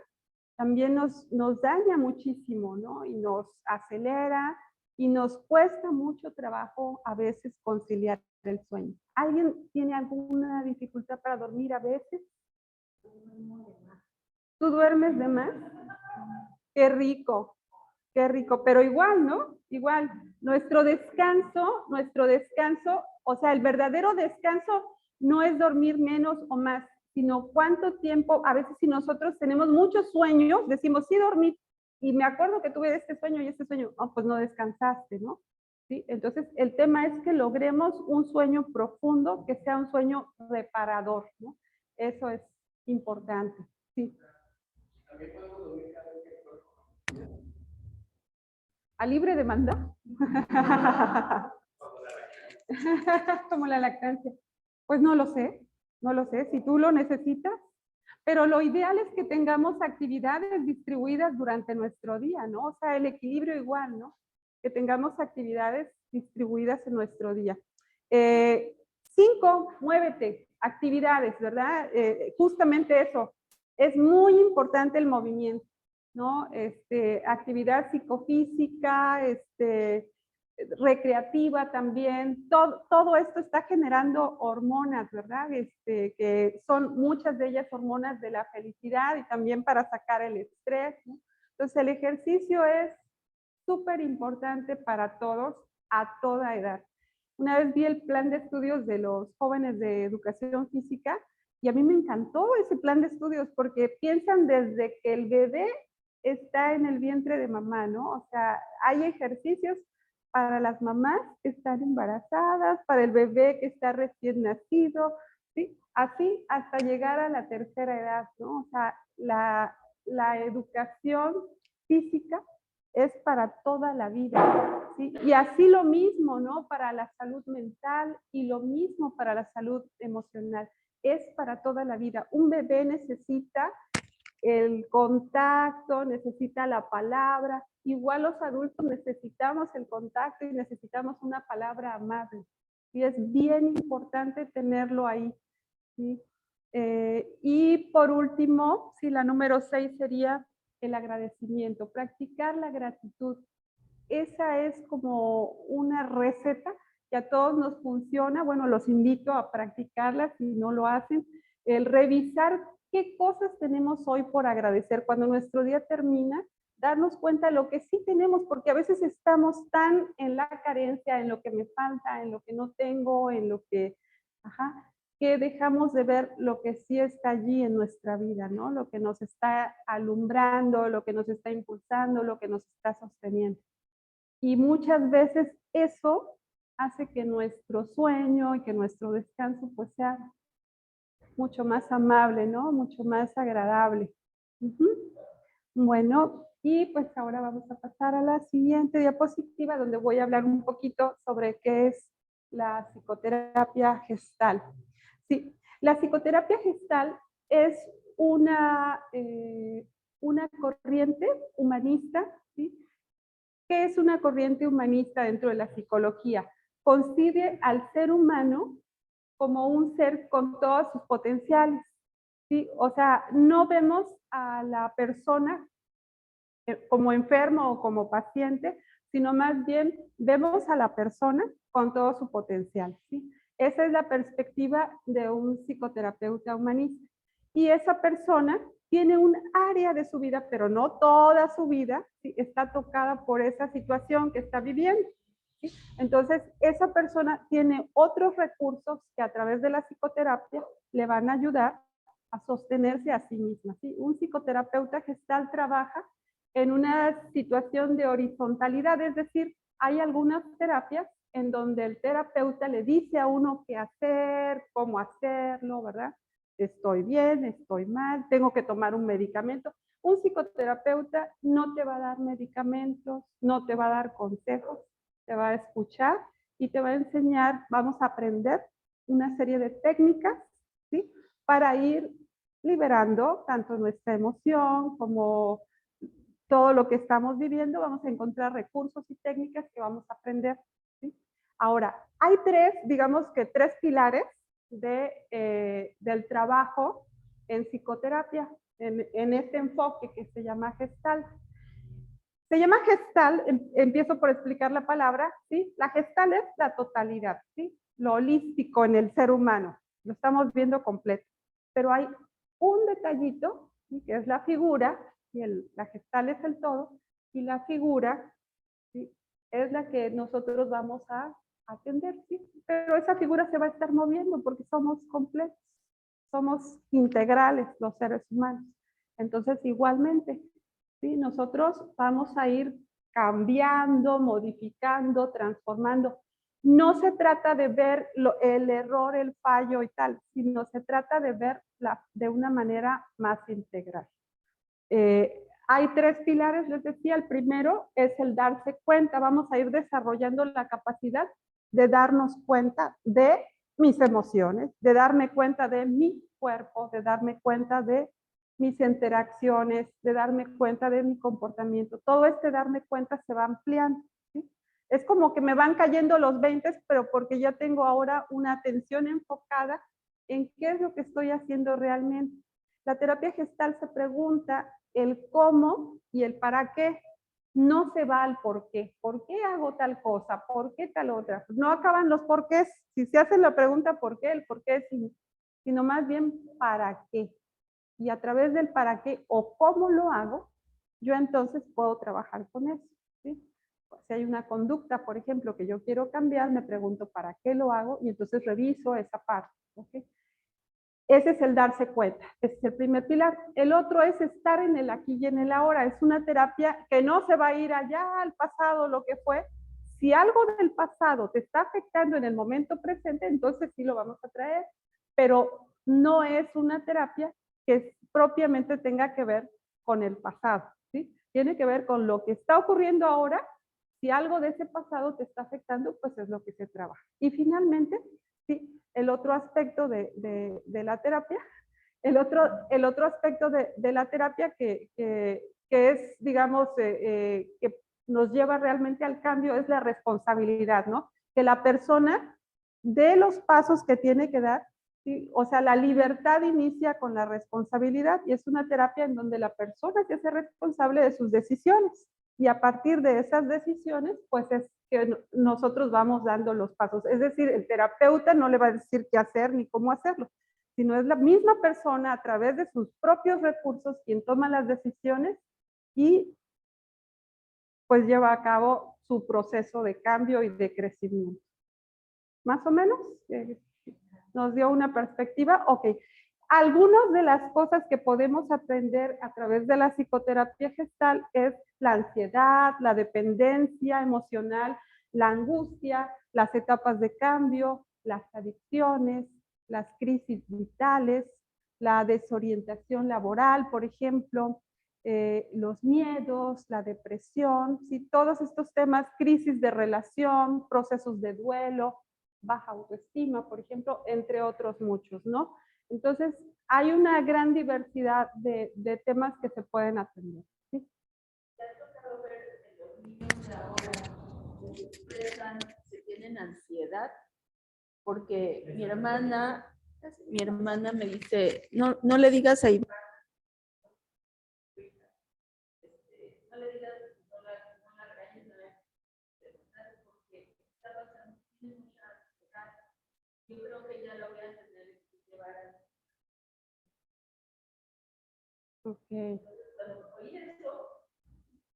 también nos daña muchísimo, ¿no? Y nos acelera y nos cuesta mucho trabajo a veces conciliar el sueño. ¿Alguien tiene alguna dificultad para dormir a veces? ¿Tú duermes de más? Qué rico, pero igual, ¿no? Igual, nuestro descanso, o sea, el verdadero descanso no es dormir menos o más, sino cuánto tiempo, a veces si nosotros tenemos muchos sueños, decimos, sí, dormí, y me acuerdo que tuve este sueño y este sueño, oh, pues no descansaste, ¿no? ¿Sí? Entonces, el tema es que logremos un sueño profundo, que sea un sueño reparador, ¿no? Eso es importante, sí. ¿A libre demanda? Como la lactancia. Pues no lo sé, si tú lo necesitas, pero lo ideal es que tengamos actividades distribuidas durante nuestro día, ¿no? O sea, el equilibrio igual, ¿no? Que tengamos actividades distribuidas en nuestro día. 5, muévete, actividades, ¿verdad? Justamente eso, es muy importante el movimiento, ¿no? Actividad psicofísica, recreativa también, todo esto está generando hormonas, ¿verdad? Que son muchas de ellas hormonas de la felicidad y también para sacar el estrés, ¿no? Entonces el ejercicio es súper importante para todos a toda edad. Una vez vi el plan de estudios de los jóvenes de educación física y a mí me encantó ese plan de estudios porque piensan desde que el bebé está en el vientre de mamá, ¿no? O sea, hay ejercicios para las mamás que están embarazadas, para el bebé que está recién nacido, ¿sí? Así hasta llegar a la tercera edad, ¿no? O sea, la educación física es para toda la vida, ¿sí? Y así lo mismo, ¿no? Para la salud mental y lo mismo para la salud emocional. Es para toda la vida. Un bebé necesita el contacto, necesita la palabra. Igual los adultos necesitamos el contacto y necesitamos una palabra amable. Y es bien importante tenerlo ahí, ¿sí? Y por último, sí, la número 6 sería el agradecimiento, practicar la gratitud. Esa es como una receta que a todos nos funciona. Bueno, los invito a practicarla si no lo hacen. El revisar qué cosas tenemos hoy por agradecer. Cuando nuestro día termina, darnos cuenta de lo que sí tenemos, porque a veces estamos tan en la carencia, en lo que me falta, en lo que no tengo, en lo que, que dejamos de ver lo que sí está allí en nuestra vida, ¿no? Lo que nos está alumbrando, lo que nos está impulsando, lo que nos está sosteniendo. Y muchas veces eso hace que nuestro sueño y que nuestro descanso pues sea mucho más amable, ¿no? Mucho más agradable. Bueno, y pues ahora vamos a pasar a la siguiente diapositiva donde voy a hablar un poquito sobre qué es la psicoterapia gestal. Sí, la psicoterapia gestal es una corriente humanista, ¿sí? ¿Qué es una corriente humanista dentro de la psicología? Concibe al ser humano como un ser con todos sus potenciales, ¿sí? O sea, no vemos a la persona como enfermo o como paciente, sino más bien vemos a la persona con todo su potencial, ¿sí? Esa es la perspectiva de un psicoterapeuta humanista. Y esa persona tiene un área de su vida, pero no toda su vida, ¿sí? Está tocada por esa situación que está viviendo, ¿sí? Entonces, esa persona tiene otros recursos que a través de la psicoterapia le van a ayudar a sostenerse a sí misma, ¿sí? Un psicoterapeuta gestal trabaja en una situación de horizontalidad, es decir, hay algunas terapias en donde el terapeuta le dice a uno qué hacer, cómo hacerlo, ¿verdad? Estoy bien, estoy mal, tengo que tomar un medicamento. Un psicoterapeuta no te va a dar medicamentos, no te va a dar consejos, te va a escuchar y te va a enseñar, vamos a aprender una serie de técnicas, ¿sí? Para ir liberando tanto nuestra emoción como todo lo que estamos viviendo, vamos a encontrar recursos y técnicas que vamos a aprender, ¿sí? Ahora, hay digamos que tres pilares del trabajo en psicoterapia, en este enfoque que se llama gestal. Se llama gestal, empiezo por explicar la palabra, ¿sí? La gestal es la totalidad, ¿sí? Lo holístico en el ser humano, lo estamos viendo completo. Pero hay un detallito, ¿sí? Que es la figura, y la gestal es el todo, y la figura, ¿sí? Es la que nosotros vamos a atender, ¿sí? Pero esa figura se va a estar moviendo porque somos completos, somos integrales los seres humanos. Entonces, igualmente, ¿sí? Nosotros vamos a ir cambiando, modificando, transformando. No se trata de ver el error, el fallo y tal, sino se trata de ver de una manera más integral. Hay tres pilares, les decía. El primero es el darse cuenta. Vamos a ir desarrollando la capacidad de darnos cuenta de mis emociones, de darme cuenta de mi cuerpo, de darme cuenta de mis interacciones, de darme cuenta de mi comportamiento. Todo este darme cuenta se va ampliando, ¿sí? Es como que me van cayendo los 20, pero porque ya tengo ahora una atención enfocada en qué es lo que estoy haciendo realmente. La terapia gestal se pregunta el cómo y el para qué. No se va al por qué. ¿Por qué hago tal cosa? ¿Por qué tal otra? No acaban los porqués. Si se hace la pregunta por qué, el por qué, sino más bien para qué. Y a través del para qué o cómo lo hago, yo entonces puedo trabajar con eso, ¿sí? Si hay una conducta, por ejemplo, que yo quiero cambiar, me pregunto para qué lo hago y entonces reviso esa parte, ¿ok? Ese es el darse cuenta, ese es el primer pilar. El otro es estar en el aquí y en el ahora. Es una terapia que no se va a ir allá al pasado, lo que fue. Si algo del pasado te está afectando en el momento presente, entonces sí lo vamos a traer, pero no es una terapia que propiamente tenga que ver con el pasado, ¿sí? Tiene que ver con lo que está ocurriendo ahora. Si algo de ese pasado te está afectando, pues es lo que se trabaja. Y finalmente, sí, el otro aspecto de la terapia El otro aspecto de la terapia que es, digamos, que nos lleva realmente al cambio es la responsabilidad, ¿no? Que la persona dé los pasos que tiene que dar, ¿sí? O sea, la libertad inicia con la responsabilidad y es una terapia en donde la persona se hace responsable de sus decisiones y a partir de esas decisiones, pues es que nosotros vamos dando los pasos. Es decir, el terapeuta no le va a decir qué hacer ni cómo hacerlo, sino es la misma persona a través de sus propios recursos quien toma las decisiones y pues lleva a cabo su proceso de cambio y de crecimiento. ¿Más o menos? ¿Nos dio una perspectiva? Ok. Algunas de las cosas que podemos aprender a través de la psicoterapia gestal es la ansiedad, la dependencia emocional, la angustia, las etapas de cambio, las adicciones, las crisis vitales, la desorientación laboral, por ejemplo, los miedos, la depresión, ¿sí? Todos estos temas, crisis de relación, procesos de duelo, baja autoestima, por ejemplo, entre otros muchos, ¿no? Entonces, hay una gran diversidad de temas que se pueden atender, ¿sí? Se tienen ansiedad porque mi hermana me dice, no le digas a Iván, no le digas, no la regañes, porque está pasando, tiene mucha ansiedad. Yo creo que ya lo voy a tener que llevar a... Ok. Cuando oí eso,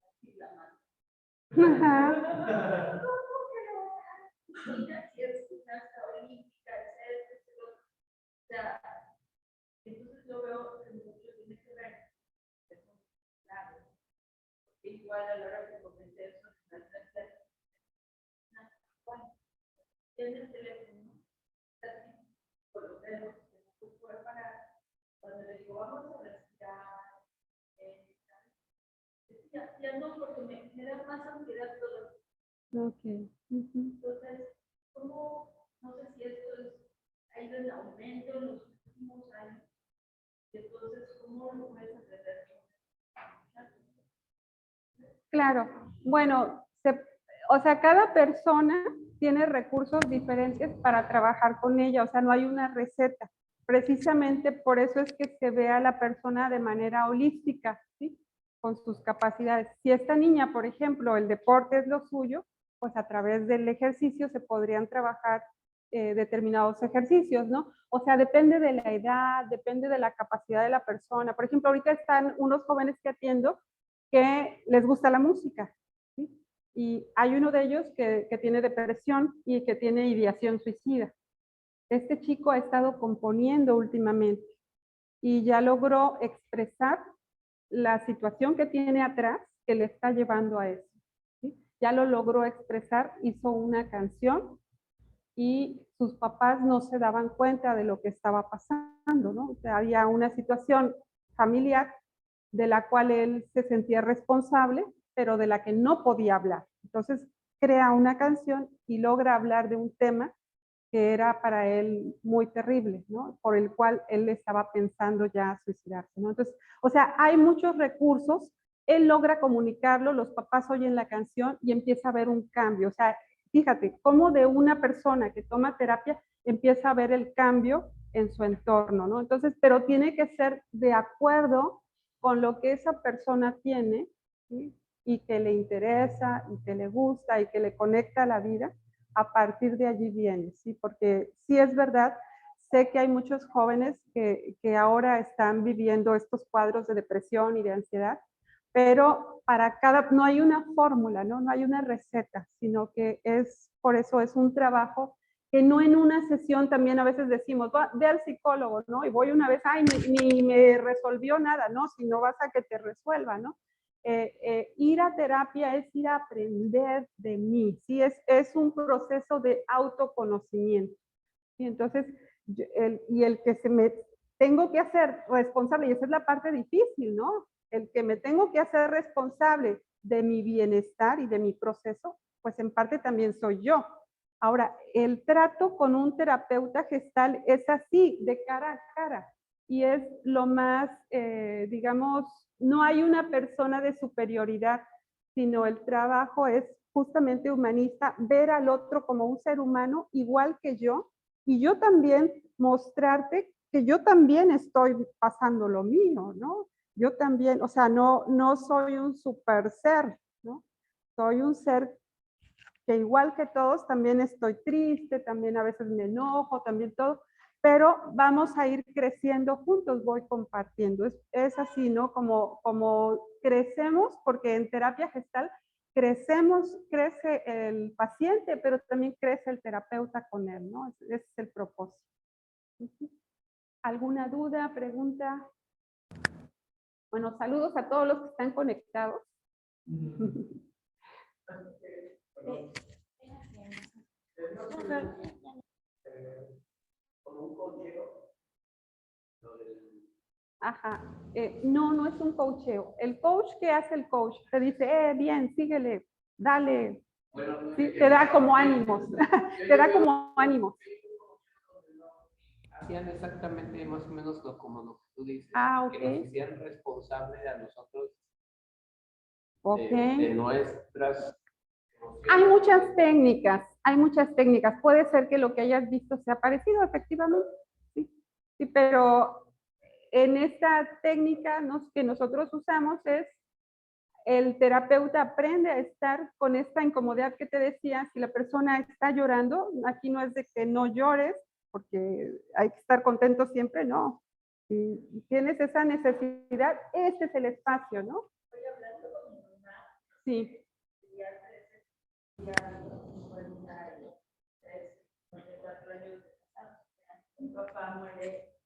así la mano. Ajá. Mira, si es gimnasta olímpica, etcétera, o sea, entonces yo veo que mucho tiene que ver, claro, igual a la hora que comenté eso, en el teléfono, por los dedos, que no puede parar, cuando le digo, vamos a respirar, ya no, porque me da más ansiedad todo. Ok. Entonces, ¿cómo, no sé si esto ha ido en aumento en los últimos años? Entonces, ¿cómo lo puedes aprender? Claro. Bueno, o sea, cada persona tiene recursos diferentes para trabajar con ella, o sea, no hay una receta. Precisamente por eso es que se ve a la persona de manera holística, ¿sí? Con sus capacidades. Si esta niña, por ejemplo, el deporte es lo suyo, pues a través del ejercicio se podrían trabajar determinados ejercicios, ¿no? O sea, depende de la edad, depende de la capacidad de la persona. Por ejemplo, ahorita están unos jóvenes que atiendo que les gusta la música, ¿sí? Y hay uno de ellos que tiene depresión y que tiene ideación suicida. Este chico ha estado componiendo últimamente y ya logró expresar la situación que tiene atrás que le está llevando a eso, ¿sí? Ya lo logró expresar, hizo una canción y sus papás no se daban cuenta de lo que estaba pasando, ¿no? O sea, había una situación familiar de la cual él se sentía responsable, pero de la que no podía hablar. Entonces crea una canción y logra hablar de un tema que era para él muy terrible, ¿no? Por el cual él estaba pensando ya suicidarse, ¿no? Entonces, o sea, hay muchos recursos, él logra comunicarlo, los papás oyen la canción y empieza a haber un cambio. O sea, fíjate, cómo de una persona que toma terapia empieza a ver el cambio en su entorno, ¿no? Entonces, pero tiene que ser de acuerdo con lo que esa persona tiene, ¿sí? Y que le interesa, y que le gusta, y que le conecta a la vida, a partir de allí viene, ¿sí? Porque sí es verdad, sé que hay muchos jóvenes que ahora están viviendo estos cuadros de depresión y de ansiedad, pero para cada, no hay una fórmula, ¿no? No hay una receta, sino que es, por eso es un trabajo que no en una sesión también a veces decimos, ve al psicólogo, ¿no? Y voy una vez, ay, ni me resolvió nada, ¿no? Si no vas a que te resuelva, ¿no? Ir a terapia es ir a aprender de mí, ¿sí? Es un proceso de autoconocimiento. ¿Sí? Entonces, el que se me tengo que hacer responsable, y esa es la parte difícil, ¿no? El que me tengo que hacer responsable de mi bienestar y de mi proceso, pues en parte también soy yo. Ahora, el trato con un terapeuta gestal es así, de cara a cara. y es lo más, digamos, no hay una persona de superioridad, sino el trabajo es justamente humanista, ver al otro como un ser humano igual que yo, y yo también mostrarte que yo también estoy pasando lo mío, ¿no? Yo también, o sea, no soy un super ser, ¿no? Soy un ser que igual que todos también estoy triste, también a veces me enojo, también todo, pero vamos a ir creciendo juntos, voy compartiendo. Es así, ¿no? Como crecemos, porque en terapia gestal crecemos, crece el paciente, pero también crece el terapeuta con él, ¿no? Ese es el propósito. ¿Alguna duda, pregunta? Bueno, saludos a todos los que están conectados. Ajá. No es un coacheo. El coach, ¿qué hace el coach? Te dice, bien, síguele, dale. Sí, te da como ánimos. Te da como ánimos. Hacían exactamente más o menos como lo que tú dices. Ah, Que nos ok. hicieran responsables a nosotros Ok. de nuestras Hay muchas técnicas, hay muchas técnicas. Puede ser que lo que hayas visto sea parecido, efectivamente. Sí, sí, pero en esta técnica que nosotros usamos es el terapeuta aprende a estar con esta incomodidad que te decía. Si la persona está llorando, aquí no es de que no llores, porque hay que estar contento siempre, no. Si tienes esa necesidad, este es el espacio, ¿no? Estoy hablando con mi mamá, Sí. y hace ya 54 años de casados. Mi papá muere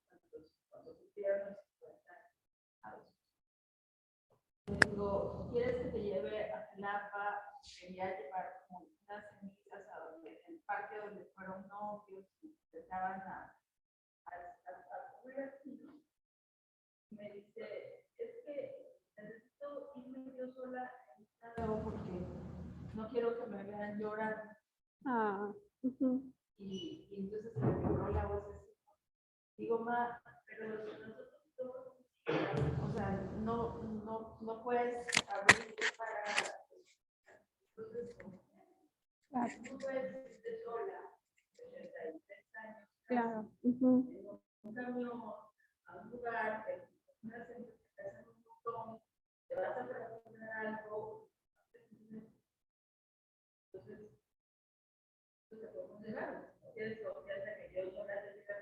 cuando cumplieron los 50 años. Le digo, ¿quieres que te lleve a Jalapa? Quería llevar como unas cenizas a donde, el parque donde fueron novios y empezaban a comer así, ¿no? Y me dice, es que necesito irme yo sola en un porque no quiero que me vean llorar. Ah, Y entonces se me quebró la voz así. Digo, ma, pero nosotros todos, o sea, no puedes abrir para. Entonces, claro. no puedes irte sola, 83 años. Claro. Un camión a un lugar, una gente que te hacen un montón, te vas a preguntar algo. Entonces, te podemos llegar. Tienes confianza que yo no la tenga,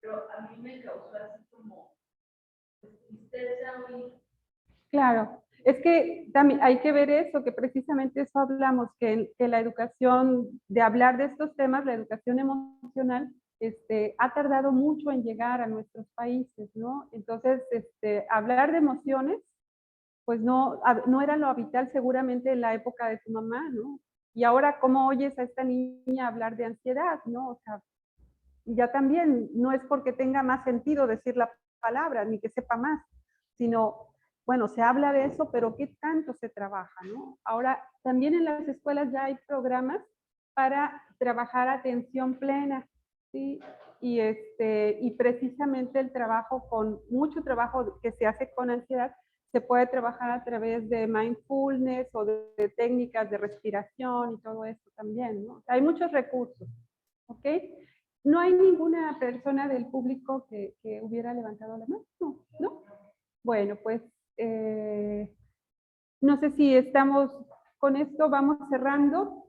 pero a mí me causó así como tristeza oír. Claro, es que también hay que ver eso, que precisamente eso hablamos, que la educación, de hablar de estos temas, la educación emocional, ha tardado mucho en llegar a nuestros países, ¿no? Entonces, hablar de emociones, pues no era lo habitual seguramente en la época de tu mamá, ¿no? Y ahora, ¿cómo oyes a esta niña hablar de ansiedad, no? O sea, ya también no es porque tenga más sentido decir la palabra, ni que sepa más, sino, bueno, se habla de eso, pero ¿qué tanto se trabaja, no? Ahora, también en las escuelas ya hay programas para trabajar atención plena, ¿sí? Y precisamente el trabajo mucho trabajo que se hace con ansiedad, se puede trabajar a través de mindfulness o de técnicas de respiración y todo esto también, ¿no? O sea, hay muchos recursos, ¿ok? ¿No hay ninguna persona del público que hubiera levantado la mano? No, ¿no? Bueno, pues no sé si estamos con esto, vamos cerrando.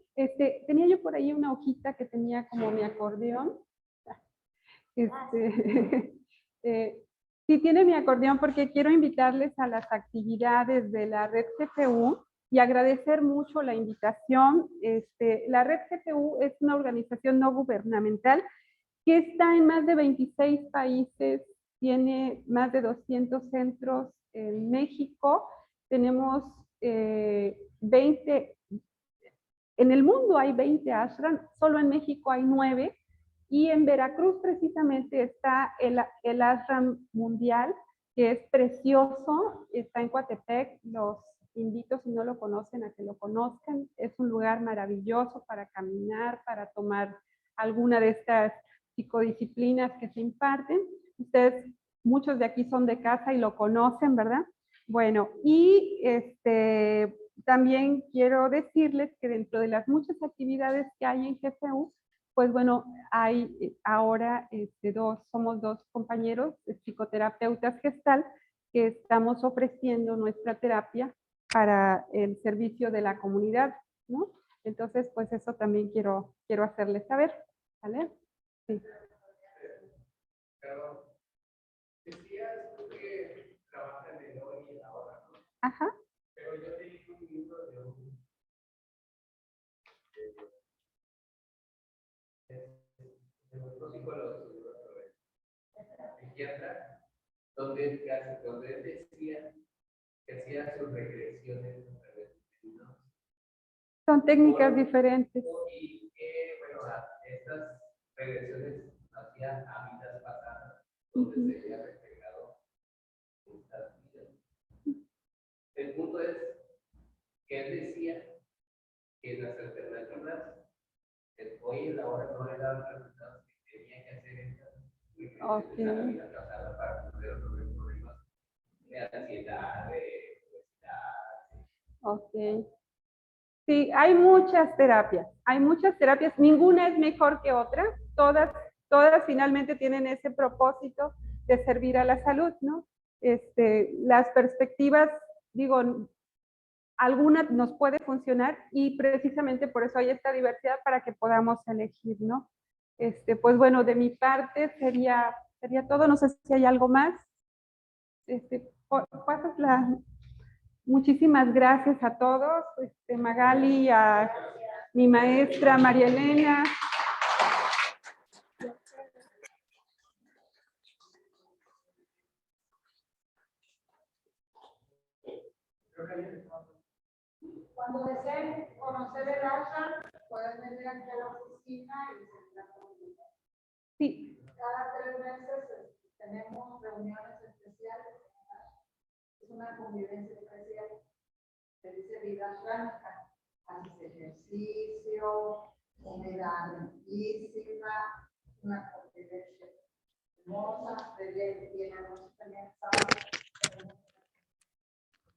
Tenía yo por ahí una hojita que tenía como mi acordeón. Sí tiene mi acordeón porque quiero invitarles a las actividades de la Red GPU y agradecer mucho la invitación. La Red GPU es una organización no gubernamental que está en más de 26 países, tiene más de 200 centros en México, tenemos 20, en el mundo hay 20 ashram, solo en México hay 9, y en Veracruz precisamente está el ashram mundial, que es precioso, está en Coatepec, los invito si no lo conocen a que lo conozcan, es un lugar maravilloso para caminar, para tomar alguna de estas psicodisciplinas que se imparten. Ustedes, muchos de aquí son de casa y lo conocen, ¿verdad? Bueno, y también quiero decirles que dentro de las muchas actividades que hay en GFU, pues bueno, hay ahora somos dos compañeros psicoterapeutas gestal que estamos ofreciendo nuestra terapia para el servicio de la comunidad, ¿no? Entonces, pues eso también quiero hacerles saber, ¿vale? Sí. Pero decías tú que trabajan en hoy y ahora, ¿no? Ajá. Pero yo leí un libro de un psicólogo, psiquiatra, donde él decía que hacía sus regresiones a través de hipnosis. Son técnicas diferentes. Y que, bueno, estas regresiones hacía a vidas pasadas, donde se había reflejado estas vidas. El punto es que él decía que las alternativas, hoy en la hora no le daban resultados que tenía que hacer estas regresiones a la vida pasada para poder resolver problemas de ansiedad, de obesidad. Ok. Sí, hay muchas terapias, ninguna es mejor que otra, todas finalmente tienen ese propósito de servir a la salud, ¿no? Las perspectivas, digo, alguna nos puede funcionar y precisamente por eso hay esta diversidad para que podamos elegir, ¿no? Pues bueno, de mi parte sería todo, no sé si hay algo más. Pasas la... Muchísimas gracias a todos, Magali, a mi maestra María Elena. Cuando deseen conocer el aula, pueden venir aquí a la oficina y se la comunidad. Sí. Cada 3 meses tenemos reuniones especiales. Es una convivencia especial. Se dice vida orgánica. Haces ejercicio, comida riquísima, una convivencia hermosa. Tienen también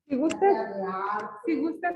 Si gustas